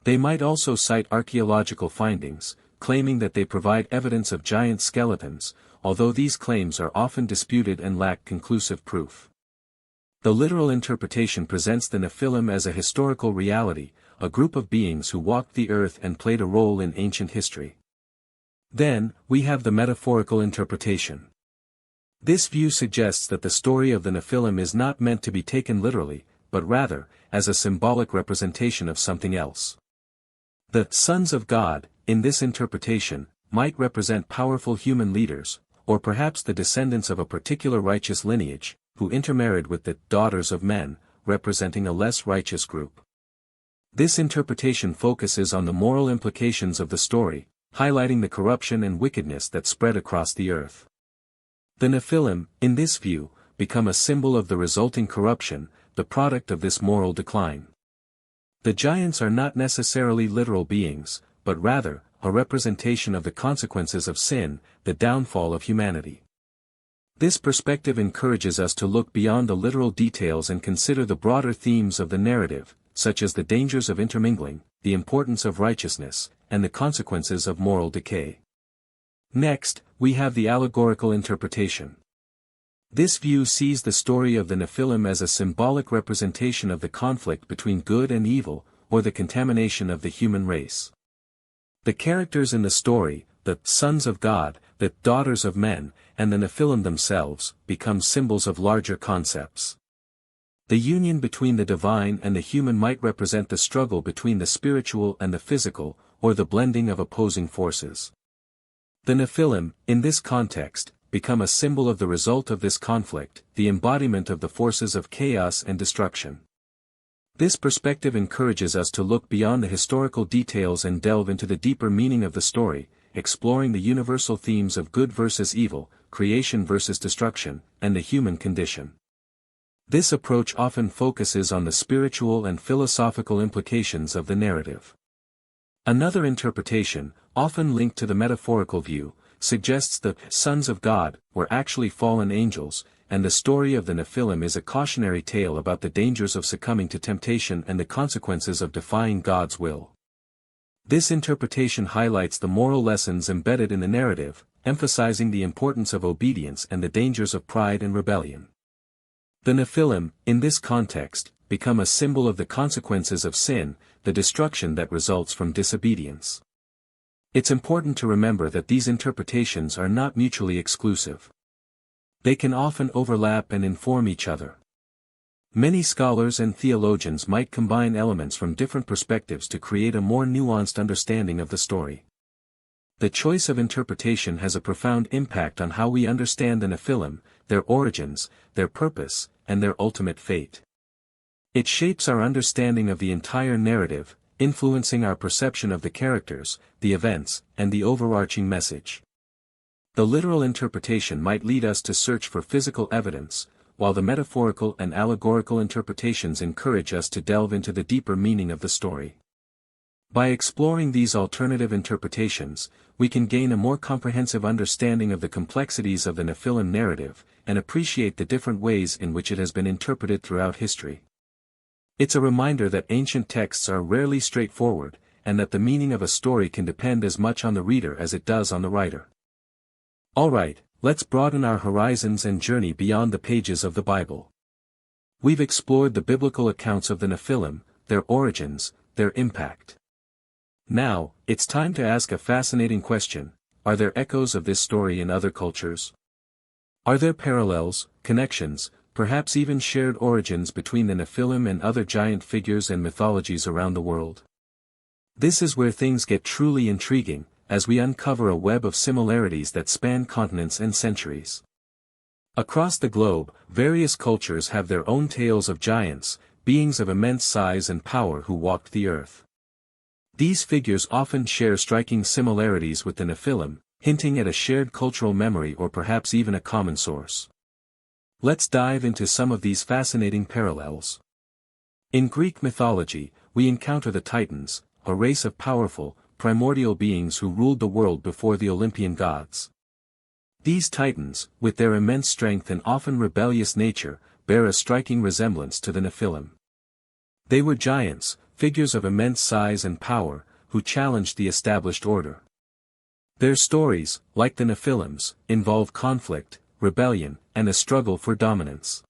They might also cite archaeological findings, claiming that they provide evidence of giant skeletons, although these claims are often disputed and lack conclusive proof. The literal interpretation presents the Nephilim as a historical reality, a group of beings who walked the earth and played a role in ancient history. Then, we have the metaphorical interpretation. This view suggests that the story of the Nephilim is not meant to be taken literally, but rather, as a symbolic representation of something else. The sons of God, in this interpretation, might represent powerful human leaders, or perhaps the descendants of a particular righteous lineage, who intermarried with the daughters of men, representing a less righteous group. This interpretation focuses on the moral implications of the story, highlighting the corruption and wickedness that spread across the earth. The Nephilim, in this view, become a symbol of the resulting corruption, the product of this moral decline. The giants are not necessarily literal beings, but rather, a representation of the consequences of sin, the downfall of humanity. This perspective encourages us to look beyond the literal details and consider the broader themes of the narrative, such as the dangers of intermingling, the importance of righteousness, and the consequences of moral decay. Next, we have the allegorical interpretation. This view sees the story of the Nephilim as a symbolic representation of the conflict between good and evil, or the contamination of the human race. The characters in the story, the sons of God, the daughters of men, and the Nephilim themselves, become symbols of larger concepts. The union between the divine and the human might represent the struggle between the spiritual and the physical, or the blending of opposing forces. The Nephilim, in this context, become a symbol of the result of this conflict, the embodiment of the forces of chaos and destruction. This perspective encourages us to look beyond the historical details and delve into the deeper meaning of the story, exploring the universal themes of good versus evil, creation versus destruction, and the human condition. This approach often focuses on the spiritual and philosophical implications of the narrative. Another interpretation, often linked to the metaphorical view, suggests that sons of God were actually fallen angels, and the story of the Nephilim is a cautionary tale about the dangers of succumbing to temptation and the consequences of defying God's will. This interpretation highlights the moral lessons embedded in the narrative, emphasizing the importance of obedience and the dangers of pride and rebellion. The Nephilim, in this context, become a symbol of the consequences of sin, the destruction that results from disobedience. It's important to remember that these interpretations are not mutually exclusive. They can often overlap and inform each other. Many scholars and theologians might combine elements from different perspectives to create a more nuanced understanding of the story. The choice of interpretation has a profound impact on how we understand the Nephilim, their origins, their purpose, and their ultimate fate. It shapes our understanding of the entire narrative, influencing our perception of the characters, the events, and the overarching message. The literal interpretation might lead us to search for physical evidence, while the metaphorical and allegorical interpretations encourage us to delve into the deeper meaning of the story. By exploring these alternative interpretations, we can gain a more comprehensive understanding of the complexities of the Nephilim narrative, and appreciate the different ways in which it has been interpreted throughout history. It's a reminder that ancient texts are rarely straightforward, and that the meaning of a story can depend as much on the reader as it does on the writer. Alright, let's broaden our horizons and journey beyond the pages of the Bible. We've explored the biblical accounts of the Nephilim, their origins, their impact. Now, it's time to ask a fascinating question: are there echoes of this story in other cultures? Are there parallels, connections, perhaps even shared origins between the Nephilim and other giant figures and mythologies around the world? This is where things get truly intriguing, as we uncover a web of similarities that span continents and centuries. Across the globe, various cultures have their own tales of giants, beings of immense size and power who walked the earth. These figures often share striking similarities with the Nephilim, hinting at a shared cultural memory or perhaps even a common source. Let's dive into some of these fascinating parallels. In Greek mythology, we encounter the Titans, a race of powerful, primordial beings who ruled the world before the Olympian gods. These Titans, with their immense strength and often rebellious nature, bear a striking resemblance to the Nephilim. They were giants, figures of immense size and power, who challenged the established order. Their stories, like the Nephilim's, involve conflict, rebellion, and a struggle for dominance.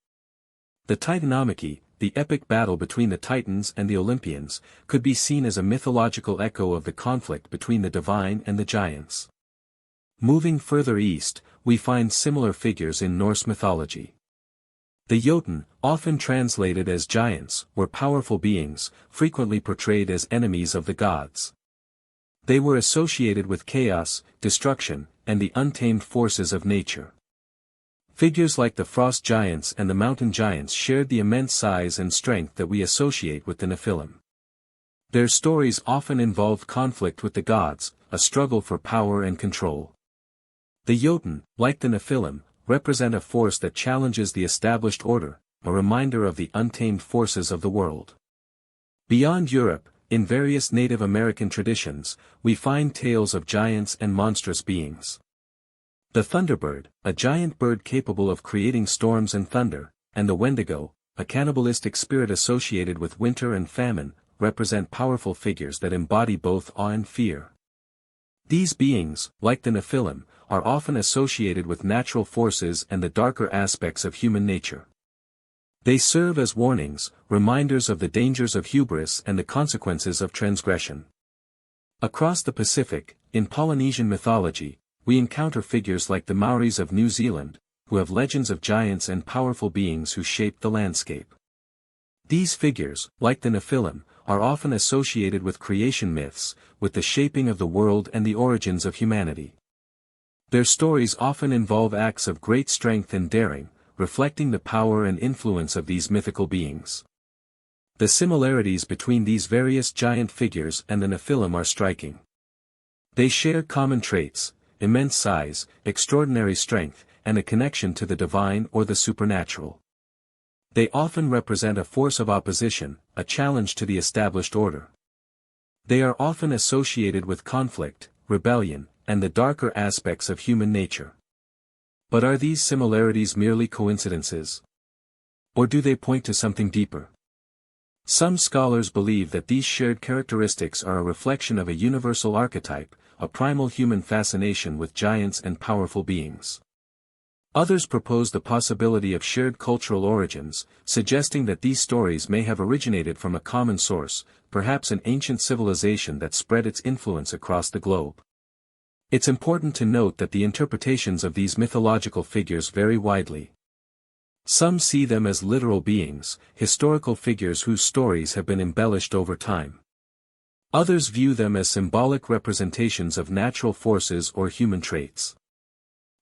The Titanomachy, the epic battle between the Titans and the Olympians, could be seen as a mythological echo of the conflict between the divine and the giants. Moving further east, we find similar figures in Norse mythology. The Jotun, often translated as giants, were powerful beings, frequently portrayed as enemies of the gods. They were associated with chaos, destruction, and the untamed forces of nature. Figures like the frost giants and the mountain giants shared the immense size and strength that we associate with the Nephilim. Their stories often involved conflict with the gods, a struggle for power and control. The Jotun, like the Nephilim, represent a force that challenges the established order, a reminder of the untamed forces of the world. Beyond Europe, in various Native American traditions, we find tales of giants and monstrous beings. The Thunderbird, a giant bird capable of creating storms and thunder, and the Wendigo, a cannibalistic spirit associated with winter and famine, represent powerful figures that embody both awe and fear. These beings, like the Nephilim, are often associated with natural forces and the darker aspects of human nature. They serve as warnings, reminders of the dangers of hubris and the consequences of transgression. Across the Pacific, in Polynesian mythology, we encounter figures like the Maoris of New Zealand, who have legends of giants and powerful beings who shaped the landscape. These figures, like the Nephilim, are often associated with creation myths, with the shaping of the world and the origins of humanity. Their stories often involve acts of great strength and daring, reflecting the power and influence of these mythical beings. The similarities between these various giant figures and the Nephilim are striking. They share common traits: immense size, extraordinary strength, and a connection to the divine or the supernatural. They often represent a force of opposition, a challenge to the established order. They are often associated with conflict, rebellion, and the darker aspects of human nature. But are these similarities merely coincidences? Or do they point to something deeper? Some scholars believe that these shared characteristics are a reflection of a universal archetype, a primal human fascination with giants and powerful beings. Others propose the possibility of shared cultural origins, suggesting that these stories may have originated from a common source, perhaps an ancient civilization that spread its influence across the globe. It's important to note that the interpretations of these mythological figures vary widely. Some see them as literal beings, historical figures whose stories have been embellished over time. Others view them as symbolic representations of natural forces or human traits.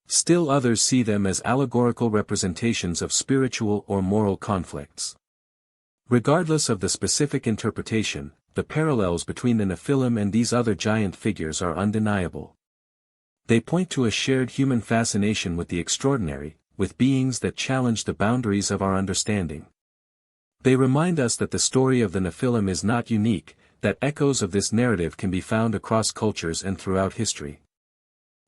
Still others see them as allegorical representations of spiritual or moral conflicts. Regardless of the specific interpretation, the parallels between the Nephilim and these other giant figures are undeniable. They point to a shared human fascination with the extraordinary, with beings that challenge the boundaries of our understanding. They remind us that the story of the Nephilim is not unique, that echoes of this narrative can be found across cultures and throughout history.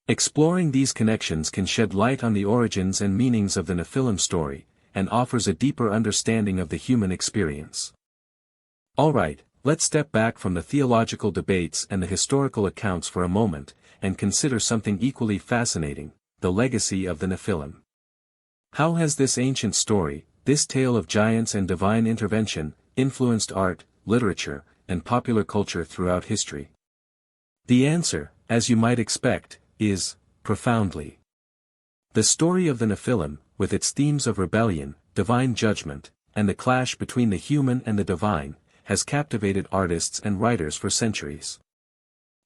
Exploring these connections can shed light on the origins and meanings of the Nephilim story, and offers a deeper understanding of the human experience. Alright, let's step back from the theological debates and the historical accounts for a moment, and consider something equally fascinating, the legacy of the Nephilim. How has this ancient story, this tale of giants and divine intervention, influenced art, literature, and popular culture throughout history? The answer, as you might expect, is profoundly. The story of the Nephilim, with its themes of rebellion, divine judgment, and the clash between the human and the divine, has captivated artists and writers for centuries.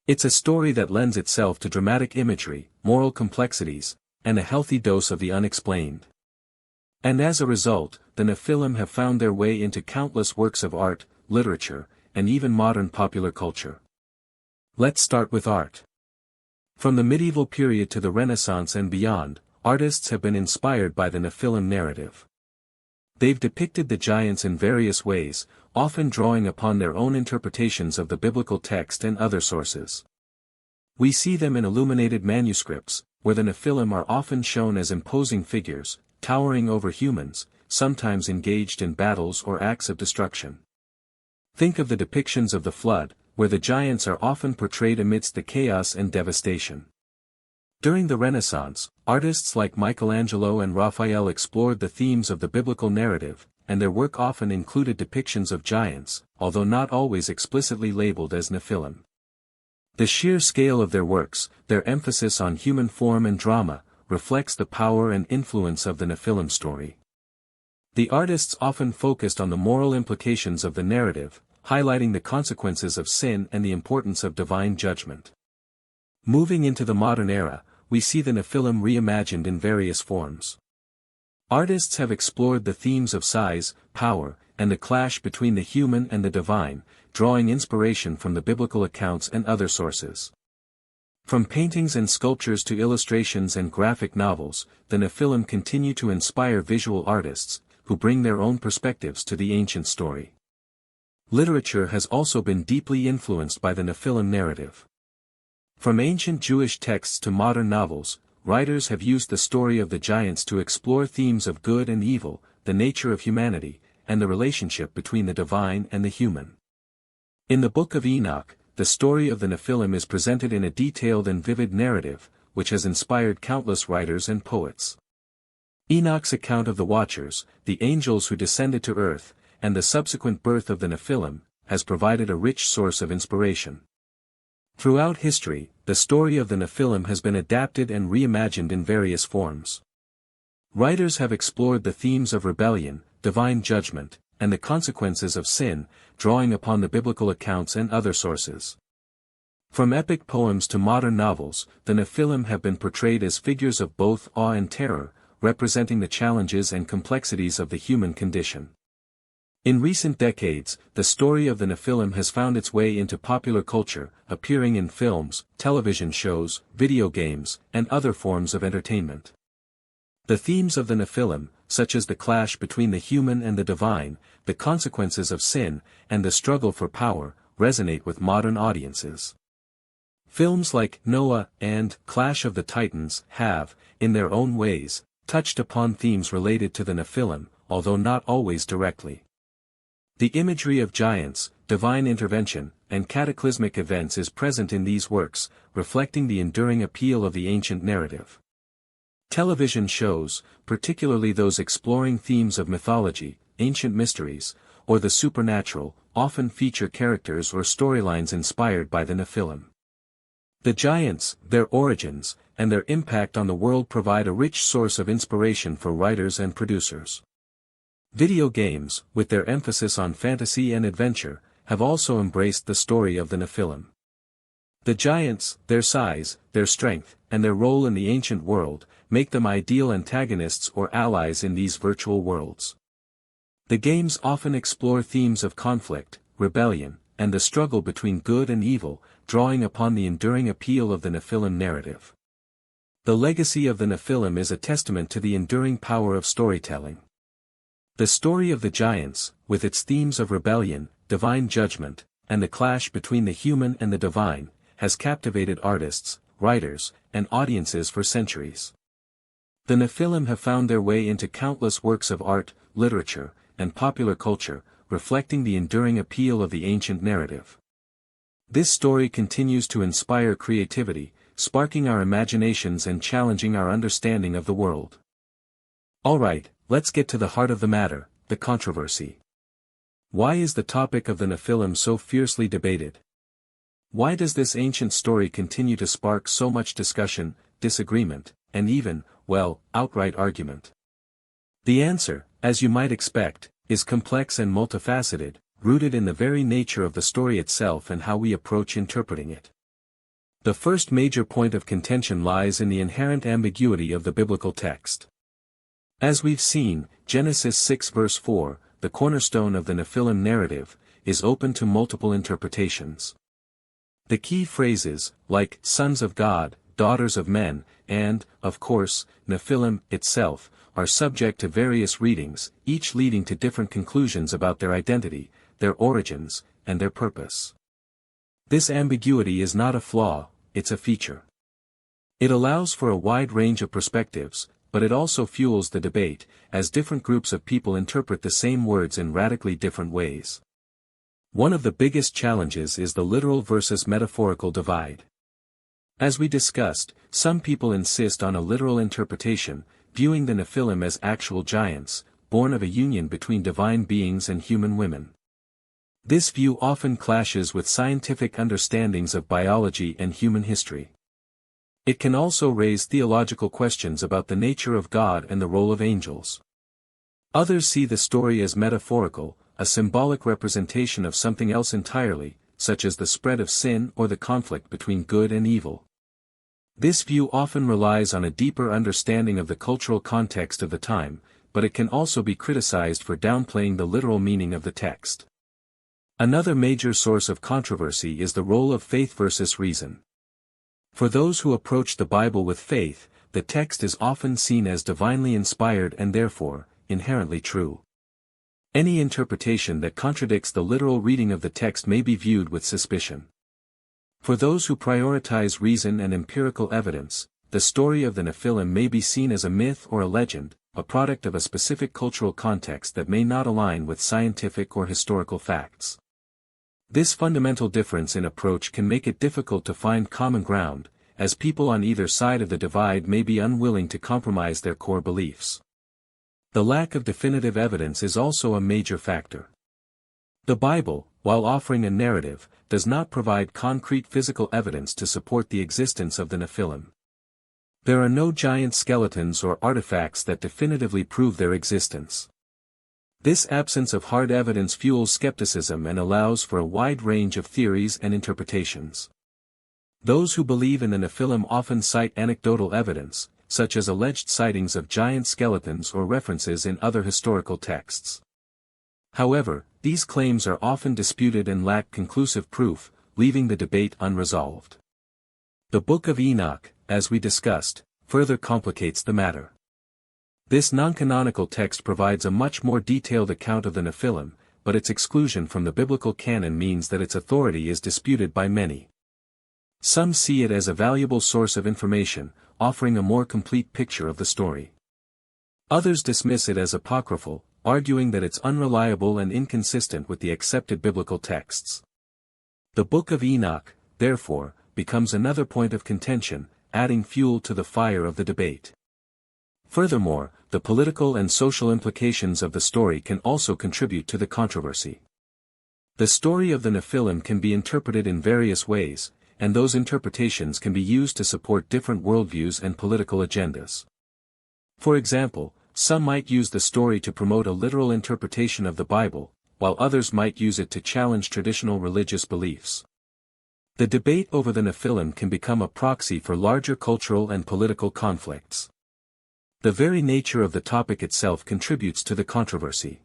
It's a story that lends itself to dramatic imagery, moral complexities, and a healthy dose of the unexplained. And as a result, the Nephilim have found their way into countless works of art, literature, and even modern popular culture. Let's start with art. From the medieval period to the Renaissance and beyond, artists have been inspired by the Nephilim narrative. They've depicted the giants in various ways, often drawing upon their own interpretations of the biblical text and other sources. We see them in illuminated manuscripts, where the Nephilim are often shown as imposing figures, towering over humans, sometimes engaged in battles or acts of destruction. Think of the depictions of the flood, where the giants are often portrayed amidst the chaos and devastation. During the Renaissance, artists like Michelangelo and Raphael explored the themes of the biblical narrative, and their work often included depictions of giants, although not always explicitly labeled as Nephilim. The sheer scale of their works, their emphasis on human form and drama, reflects the power and influence of the Nephilim story. The artists often focused on the moral implications of the narrative, highlighting the consequences of sin and the importance of divine judgment. Moving into the modern era, we see the Nephilim reimagined in various forms. Artists have explored the themes of size, power, and the clash between the human and the divine, drawing inspiration from the biblical accounts and other sources. From paintings and sculptures to illustrations and graphic novels, the Nephilim continue to inspire visual artists, who bring their own perspectives to the ancient story. Literature has also been deeply influenced by the Nephilim narrative. From ancient Jewish texts to modern novels, writers have used the story of the giants to explore themes of good and evil, the nature of humanity, and the relationship between the divine and the human. In the Book of Enoch, the story of the Nephilim is presented in a detailed and vivid narrative, which has inspired countless writers and poets. Enoch's account of the Watchers, the angels who descended to earth, and the subsequent birth of the Nephilim, has provided a rich source of inspiration. Throughout history, the story of the Nephilim has been adapted and reimagined in various forms. Writers have explored the themes of rebellion, divine judgment, and the consequences of sin, drawing upon the biblical accounts and other sources. From epic poems to modern novels, the Nephilim have been portrayed as figures of both awe and terror, representing the challenges and complexities of the human condition. In recent decades, the story of the Nephilim has found its way into popular culture, appearing in films, television shows, video games, and other forms of entertainment. The themes of the Nephilim, such as the clash between the human and the divine, the consequences of sin, and the struggle for power, resonate with modern audiences. Films like Noah and Clash of the Titans have, in their own ways, touched upon themes related to the Nephilim, although not always directly. The imagery of giants, divine intervention, and cataclysmic events is present in these works, reflecting the enduring appeal of the ancient narrative. Television shows, particularly those exploring themes of mythology, ancient mysteries, or the supernatural, often feature characters or storylines inspired by the Nephilim. The giants, their origins, and their impact on the world provide a rich source of inspiration for writers and producers. Video games, with their emphasis on fantasy and adventure, have also embraced the story of the Nephilim. The giants, their size, their strength, and their role in the ancient world, make them ideal antagonists or allies in these virtual worlds. The games often explore themes of conflict, rebellion, and the struggle between good and evil, drawing upon the enduring appeal of the Nephilim narrative. The legacy of the Nephilim is a testament to the enduring power of storytelling. The story of the giants, with its themes of rebellion, divine judgment, and the clash between the human and the divine, has captivated artists, writers, and audiences for centuries. The Nephilim have found their way into countless works of art, literature, and popular culture, reflecting the enduring appeal of the ancient narrative. This story continues to inspire creativity, sparking our imaginations and challenging our understanding of the world. Alright, let's get to the heart of the matter, the controversy. Why is the topic of the Nephilim so fiercely debated? Why does this ancient story continue to spark so much discussion, disagreement, and even, well, outright argument? The answer, as you might expect, is complex and multifaceted, rooted in the very nature of the story itself and how we approach interpreting it. The first major point of contention lies in the inherent ambiguity of the biblical text. As we've seen, Genesis 6 verse 4, the cornerstone of the Nephilim narrative, is open to multiple interpretations. The key phrases, like sons of God, daughters of men, and, of course, Nephilim itself, are subject to various readings, each leading to different conclusions about their identity, their origins, and their purpose. This ambiguity is not a flaw, it's a feature. It allows for a wide range of perspectives, but it also fuels the debate, as different groups of people interpret the same words in radically different ways. One of the biggest challenges is the literal versus metaphorical divide. As we discussed, some people insist on a literal interpretation, viewing the Nephilim as actual giants, born of a union between divine beings and human women. This view often clashes with scientific understandings of biology and human history. It can also raise theological questions about the nature of God and the role of angels. Others see the story as metaphorical, a symbolic representation of something else entirely, such as the spread of sin or the conflict between good and evil. This view often relies on a deeper understanding of the cultural context of the time, but it can also be criticized for downplaying the literal meaning of the text. Another major source of controversy is the role of faith versus reason. For those who approach the Bible with faith, the text is often seen as divinely inspired and therefore, inherently true. Any interpretation that contradicts the literal reading of the text may be viewed with suspicion. For those who prioritize reason and empirical evidence, the story of the Nephilim may be seen as a myth or a legend, a product of a specific cultural context that may not align with scientific or historical facts. This fundamental difference in approach can make it difficult to find common ground, as people on either side of the divide may be unwilling to compromise their core beliefs. The lack of definitive evidence is also a major factor. The Bible, while offering a narrative, does not provide concrete physical evidence to support the existence of the Nephilim. There are no giant skeletons or artifacts that definitively prove their existence. This absence of hard evidence fuels skepticism and allows for a wide range of theories and interpretations. Those who believe in the Nephilim often cite anecdotal evidence, such as alleged sightings of giant skeletons or references in other historical texts. However, these claims are often disputed and lack conclusive proof, leaving the debate unresolved. The Book of Enoch, as we discussed, further complicates the matter. This non-canonical text provides a much more detailed account of the Nephilim, but its exclusion from the biblical canon means that its authority is disputed by many. Some see it as a valuable source of information, offering a more complete picture of the story. Others dismiss it as apocryphal, arguing that it's unreliable and inconsistent with the accepted biblical texts. The Book of Enoch, therefore, becomes another point of contention, adding fuel to the fire of the debate. Furthermore, the political and social implications of the story can also contribute to the controversy. The story of the Nephilim can be interpreted in various ways, and those interpretations can be used to support different worldviews and political agendas. For example, some might use the story to promote a literal interpretation of the Bible, while others might use it to challenge traditional religious beliefs. The debate over the Nephilim can become a proxy for larger cultural and political conflicts. The very nature of the topic itself contributes to the controversy.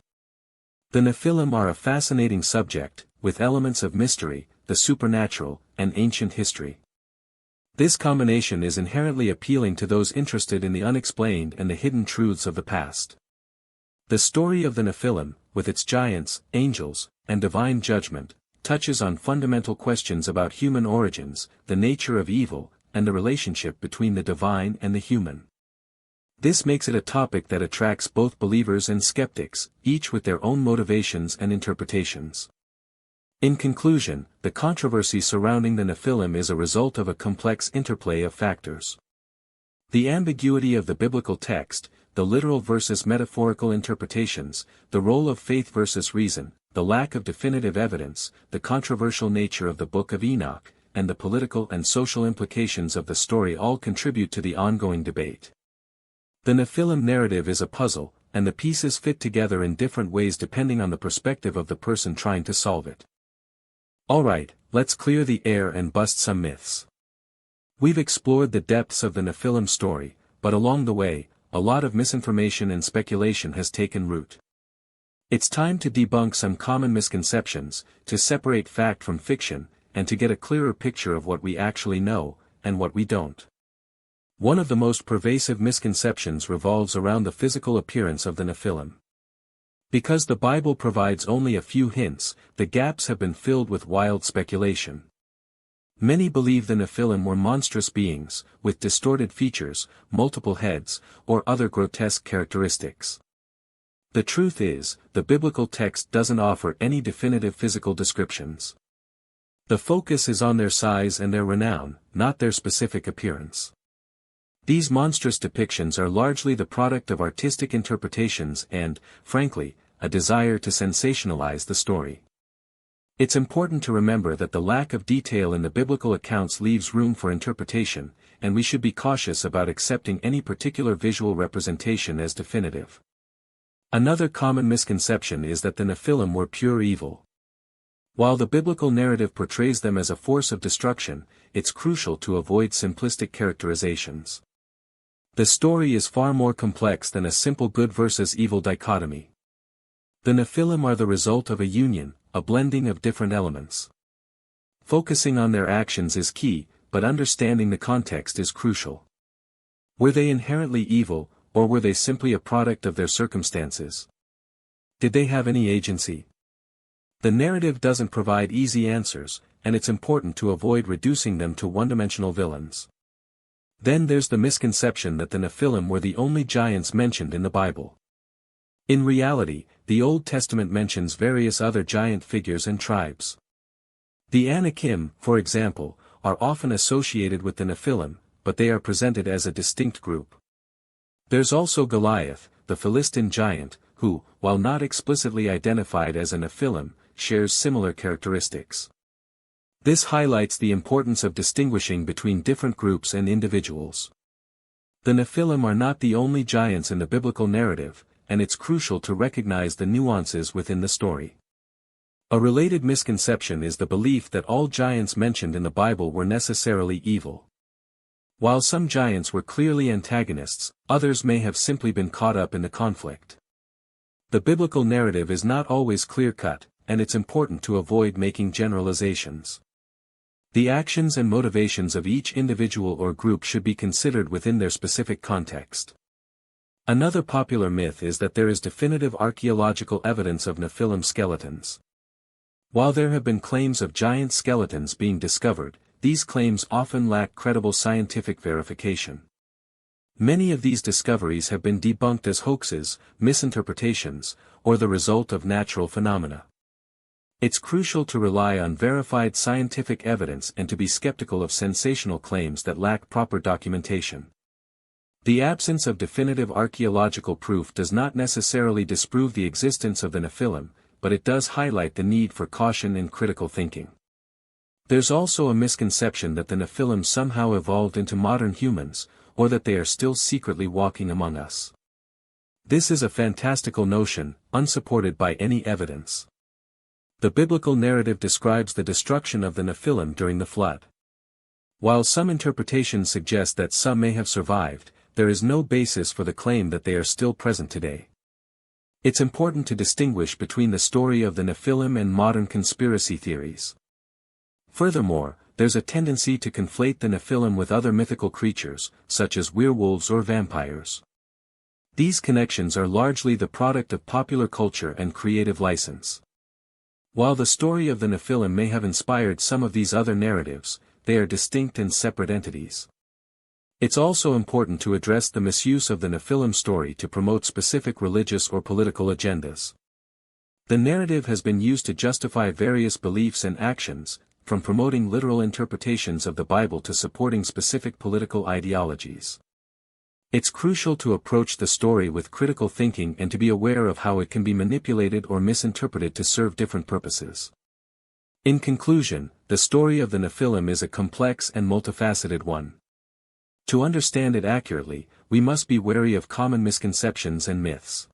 The Nephilim are a fascinating subject, with elements of mystery, the supernatural, and ancient history. This combination is inherently appealing to those interested in the unexplained and the hidden truths of the past. The story of the Nephilim, with its giants, angels, and divine judgment, touches on fundamental questions about human origins, the nature of evil, and the relationship between the divine and the human. This makes it a topic that attracts both believers and skeptics, each with their own motivations and interpretations. In conclusion, the controversy surrounding the Nephilim is a result of a complex interplay of factors. The ambiguity of the biblical text, the literal versus metaphorical interpretations, the role of faith versus reason, the lack of definitive evidence, the controversial nature of the Book of Enoch, and the political and social implications of the story all contribute to the ongoing debate. The Nephilim narrative is a puzzle, and the pieces fit together in different ways depending on the perspective of the person trying to solve it. Alright, let's clear the air and bust some myths. We've explored the depths of the Nephilim story, but along the way, a lot of misinformation and speculation has taken root. It's time to debunk some common misconceptions, to separate fact from fiction, and to get a clearer picture of what we actually know, and what we don't. One of the most pervasive misconceptions revolves around the physical appearance of the Nephilim. Because the Bible provides only a few hints, the gaps have been filled with wild speculation. Many believe the Nephilim were monstrous beings, with distorted features, multiple heads, or other grotesque characteristics. The truth is, the biblical text doesn't offer any definitive physical descriptions. The focus is on their size and their renown, not their specific appearance. These monstrous depictions are largely the product of artistic interpretations and, frankly, a desire to sensationalize the story. It's important to remember that the lack of detail in the biblical accounts leaves room for interpretation, and we should be cautious about accepting any particular visual representation as definitive. Another common misconception is that the Nephilim were pure evil. While the biblical narrative portrays them as a force of destruction, it's crucial to avoid simplistic characterizations. The story is far more complex than a simple good versus evil dichotomy. The Nephilim are the result of a union, a blending of different elements. Focusing on their actions is key, but understanding the context is crucial. Were they inherently evil, or were they simply a product of their circumstances? Did they have any agency? The narrative doesn't provide easy answers, and it's important to avoid reducing them to one-dimensional villains. Then there's the misconception that the Nephilim were the only giants mentioned in the Bible. In reality, the Old Testament mentions various other giant figures and tribes. The Anakim, for example, are often associated with the Nephilim, but they are presented as a distinct group. There's also Goliath, the Philistine giant, who, while not explicitly identified as a Nephilim, shares similar characteristics. This highlights the importance of distinguishing between different groups and individuals. The Nephilim are not the only giants in the biblical narrative, and it's crucial to recognize the nuances within the story. A related misconception is the belief that all giants mentioned in the Bible were necessarily evil. While some giants were clearly antagonists, others may have simply been caught up in the conflict. The biblical narrative is not always clear-cut, and it's important to avoid making generalizations. The actions and motivations of each individual or group should be considered within their specific context. Another popular myth is that there is definitive archaeological evidence of Nephilim skeletons. While there have been claims of giant skeletons being discovered, these claims often lack credible scientific verification. Many of these discoveries have been debunked as hoaxes, misinterpretations, or the result of natural phenomena. It's crucial to rely on verified scientific evidence and to be skeptical of sensational claims that lack proper documentation. The absence of definitive archaeological proof does not necessarily disprove the existence of the Nephilim, but it does highlight the need for caution and critical thinking. There's also a misconception that the Nephilim somehow evolved into modern humans, or that they are still secretly walking among us. This is a fantastical notion, unsupported by any evidence. The biblical narrative describes the destruction of the Nephilim during the flood. While some interpretations suggest that some may have survived, there is no basis for the claim that they are still present today. It's important to distinguish between the story of the Nephilim and modern conspiracy theories. Furthermore, there's a tendency to conflate the Nephilim with other mythical creatures, such as werewolves or vampires. These connections are largely the product of popular culture and creative license. While the story of the Nephilim may have inspired some of these other narratives, they are distinct and separate entities. It's also important to address the misuse of the Nephilim story to promote specific religious or political agendas. The narrative has been used to justify various beliefs and actions, from promoting literal interpretations of the Bible to supporting specific political ideologies. It's crucial to approach the story with critical thinking and to be aware of how it can be manipulated or misinterpreted to serve different purposes. In conclusion, the story of the Nephilim is a complex and multifaceted one. To understand it accurately, we must be wary of common misconceptions and myths.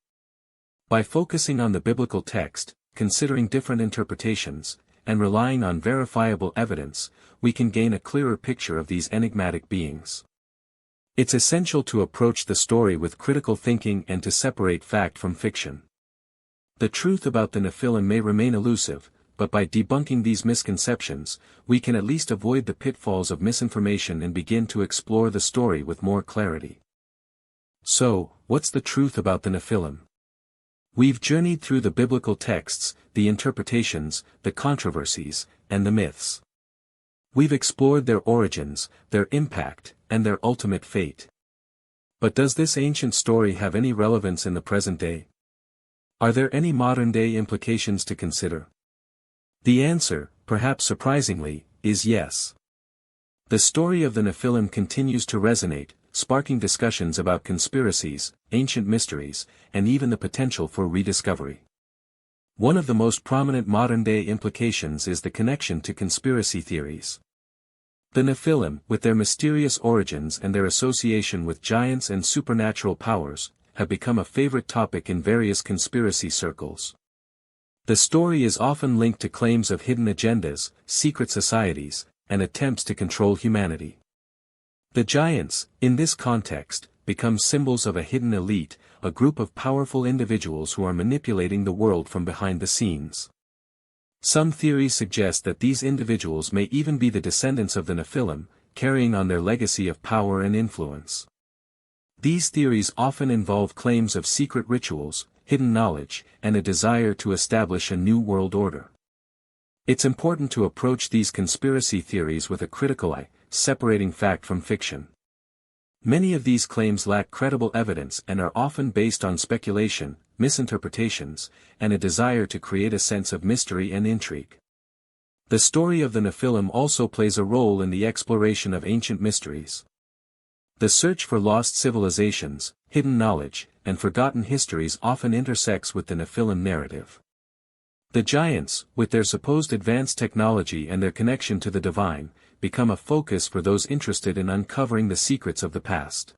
By focusing on the biblical text, considering different interpretations, and relying on verifiable evidence, we can gain a clearer picture of these enigmatic beings. It's essential to approach the story with critical thinking and to separate fact from fiction. The truth about the Nephilim may remain elusive, but by debunking these misconceptions, we can at least avoid the pitfalls of misinformation and begin to explore the story with more clarity. So, what's the truth about the Nephilim? We've journeyed through the biblical texts, the interpretations, the controversies, and the myths. We've explored their origins, their impact, and their ultimate fate. But does this ancient story have any relevance in the present day? Are there any modern-day implications to consider? The answer, perhaps surprisingly, is yes. The story of the Nephilim continues to resonate, sparking discussions about conspiracies, ancient mysteries, and even the potential for rediscovery. One of the most prominent modern-day implications is the connection to conspiracy theories. The Nephilim, with their mysterious origins and their association with giants and supernatural powers, have become a favorite topic in various conspiracy circles. The story is often linked to claims of hidden agendas, secret societies, and attempts to control humanity. The giants, in this context, become symbols of a hidden elite, a group of powerful individuals who are manipulating the world from behind the scenes. Some theories suggest that these individuals may even be the descendants of the Nephilim, carrying on their legacy of power and influence. These theories often involve claims of secret rituals, hidden knowledge, and a desire to establish a new world order. It's important to approach these conspiracy theories with a critical eye, separating fact from fiction. Many of these claims lack credible evidence and are often based on speculation, misinterpretations, and a desire to create a sense of mystery and intrigue. The story of the Nephilim also plays a role in the exploration of ancient mysteries. The search for lost civilizations, hidden knowledge, and forgotten histories often intersects with the Nephilim narrative. The giants, with their supposed advanced technology and their connection to the divine, become a focus for those interested in uncovering the secrets of the past.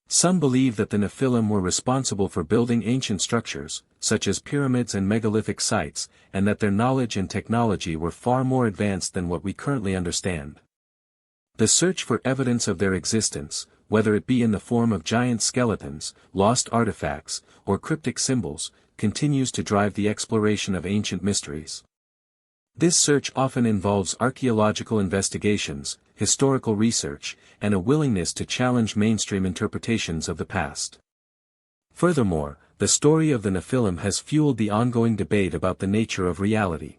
Some believe that the Nephilim were responsible for building ancient structures, such as pyramids and megalithic sites, and that their knowledge and technology were far more advanced than what we currently understand. The search for evidence of their existence, whether it be in the form of giant skeletons, lost artifacts, or cryptic symbols, continues to drive the exploration of ancient mysteries. This search often involves archaeological investigations, historical research, and a willingness to challenge mainstream interpretations of the past. Furthermore, the story of the Nephilim has fueled the ongoing debate about the nature of reality.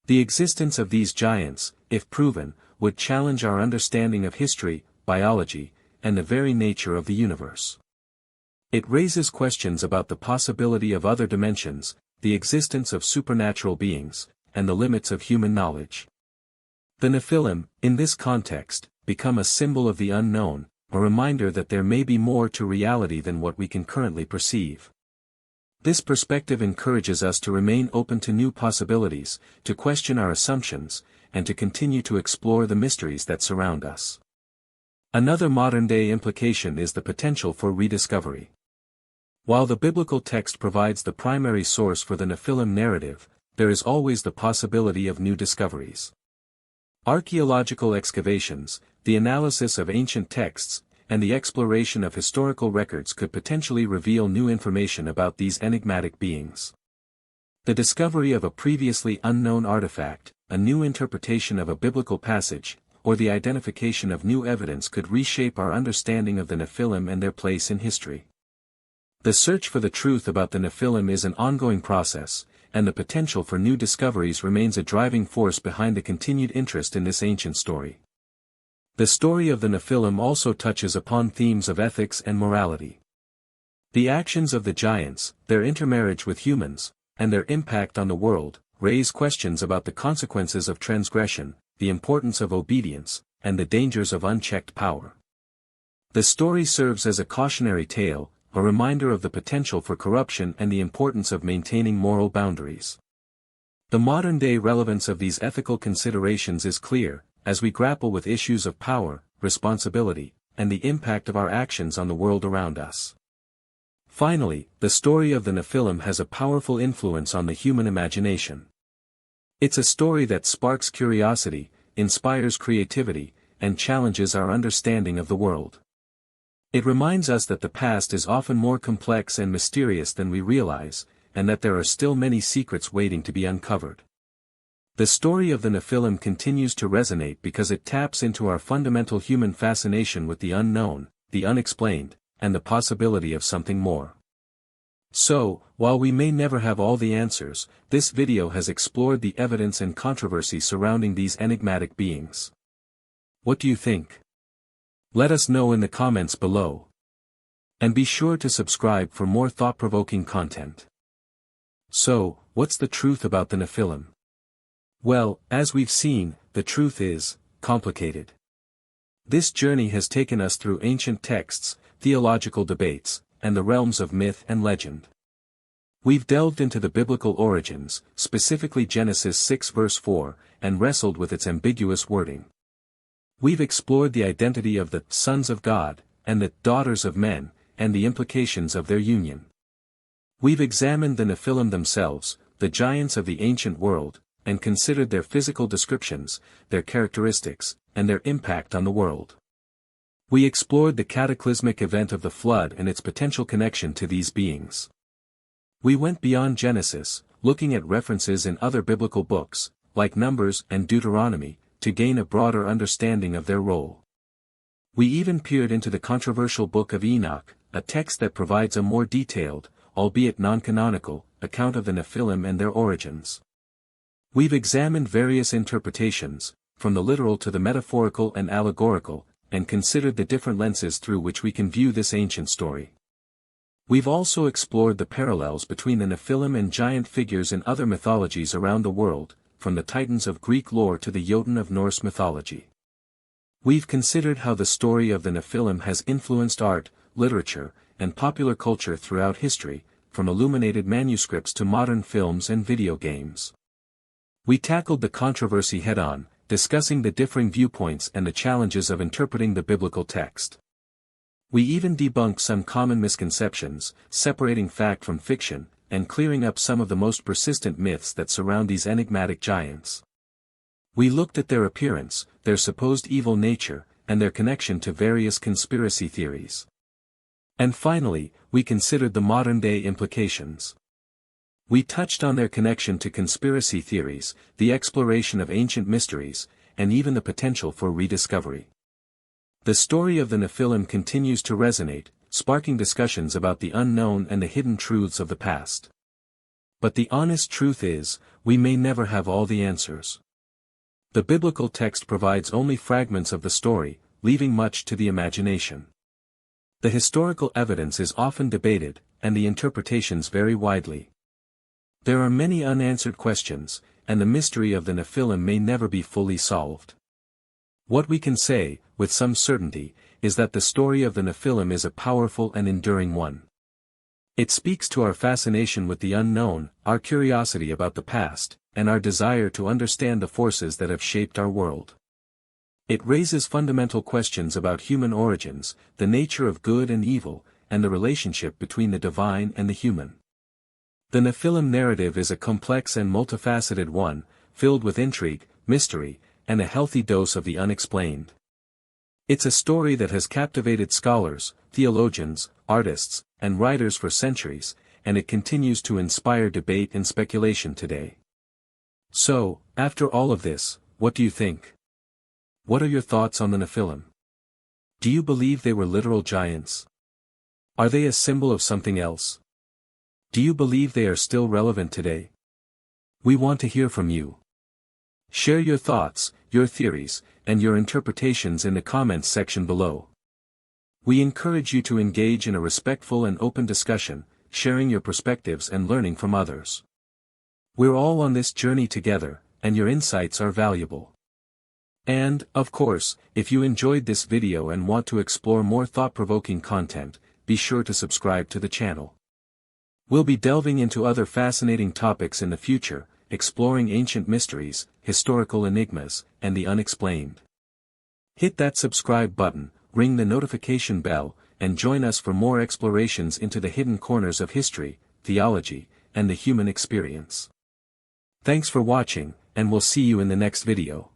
The existence of these giants, if proven, would challenge our understanding of history, biology, and the very nature of the universe. It raises questions about the possibility of other dimensions, the existence of supernatural beings, and the limits of human knowledge. The Nephilim, in this context, become a symbol of the unknown, a reminder that there may be more to reality than what we can currently perceive. This perspective encourages us to remain open to new possibilities, to question our assumptions, and to continue to explore the mysteries that surround us. Another modern-day implication is the potential for rediscovery. While the biblical text provides the primary source for the Nephilim narrative, there is always the possibility of new discoveries. Archaeological excavations, the analysis of ancient texts, and the exploration of historical records could potentially reveal new information about these enigmatic beings. The discovery of a previously unknown artifact, a new interpretation of a biblical passage, or the identification of new evidence could reshape our understanding of the Nephilim and their place in history. The search for the truth about the Nephilim is an ongoing process, and the potential for new discoveries remains a driving force behind the continued interest in this ancient story. The story of the Nephilim also touches upon themes of ethics and morality. The actions of the giants, their intermarriage with humans, and their impact on the world, raise questions about the consequences of transgression, the importance of obedience, and the dangers of unchecked power. The story serves as a cautionary tale, a reminder of the potential for corruption and the importance of maintaining moral boundaries. The modern-day relevance of these ethical considerations is clear, as we grapple with issues of power, responsibility, and the impact of our actions on the world around us. Finally, the story of the Nephilim has a powerful influence on the human imagination. It's a story that sparks curiosity, inspires creativity, and challenges our understanding of the world. It reminds us that the past is often more complex and mysterious than we realize, and that there are still many secrets waiting to be uncovered. The story of the Nephilim continues to resonate because it taps into our fundamental human fascination with the unknown, the unexplained, and the possibility of something more. So, while we may never have all the answers, this video has explored the evidence and controversy surrounding these enigmatic beings. What do you think? Let us know in the comments below. And be sure to subscribe for more thought-provoking content. So, what's the truth about the Nephilim? Well, as we've seen, the truth is complicated. This journey has taken us through ancient texts, theological debates, and the realms of myth and legend. We've delved into the biblical origins, specifically Genesis 6 verse 4, and wrestled with its ambiguous wording. We've explored the identity of the sons of God, and the daughters of men, and the implications of their union. We've examined the Nephilim themselves, the giants of the ancient world, and considered their physical descriptions, their characteristics, and their impact on the world. We explored the cataclysmic event of the flood and its potential connection to these beings. We went beyond Genesis, looking at references in other biblical books, like Numbers and Deuteronomy, to gain a broader understanding of their role. We even peered into the controversial Book of Enoch, a text that provides a more detailed, albeit non-canonical, account of the Nephilim and their origins. We've examined various interpretations, from the literal to the metaphorical and allegorical, and considered the different lenses through which we can view this ancient story. We've also explored the parallels between the Nephilim and giant figures in other mythologies around the world, from the Titans of Greek lore to the Jotun of Norse mythology. We've considered how the story of the Nephilim has influenced art, literature, and popular culture throughout history, from illuminated manuscripts to modern films and video games. We tackled the controversy head-on, discussing the differing viewpoints and the challenges of interpreting the biblical text. We even debunked some common misconceptions, separating fact from fiction, and clearing up some of the most persistent myths that surround these enigmatic giants. We looked at their appearance, their supposed evil nature, and their connection to various conspiracy theories. And finally, we considered the modern-day implications. We touched on their connection to conspiracy theories, the exploration of ancient mysteries, and even the potential for rediscovery. The story of the Nephilim continues to resonate, sparking discussions about the unknown and the hidden truths of the past. But the honest truth is, we may never have all the answers. The biblical text provides only fragments of the story, leaving much to the imagination. The historical evidence is often debated, and the interpretations vary widely. There are many unanswered questions, and the mystery of the Nephilim may never be fully solved. What we can say, with some certainty, is that the story of the Nephilim is a powerful and enduring one. It speaks to our fascination with the unknown, our curiosity about the past, and our desire to understand the forces that have shaped our world. It raises fundamental questions about human origins, the nature of good and evil, and the relationship between the divine and the human. The Nephilim narrative is a complex and multifaceted one, filled with intrigue, mystery, and a healthy dose of the unexplained. It's a story that has captivated scholars, theologians, artists, and writers for centuries, and it continues to inspire debate and speculation today. So, after all of this, what do you think? What are your thoughts on the Nephilim? Do you believe they were literal giants? Are they a symbol of something else? Do you believe they are still relevant today? We want to hear from you. Share your thoughts, your theories, and your interpretations in the comments section below. We encourage you to engage in a respectful and open discussion, sharing your perspectives and learning from others. We're all on this journey together, and your insights are valuable. And, of course, if you enjoyed this video and want to explore more thought-provoking content, be sure to subscribe to the channel. We'll be delving into other fascinating topics in the future, exploring ancient mysteries, historical enigmas, and the unexplained. Hit that subscribe button, ring the notification bell, and join us for more explorations into the hidden corners of history, theology, and the human experience. Thanks for watching, and we'll see you in the next video.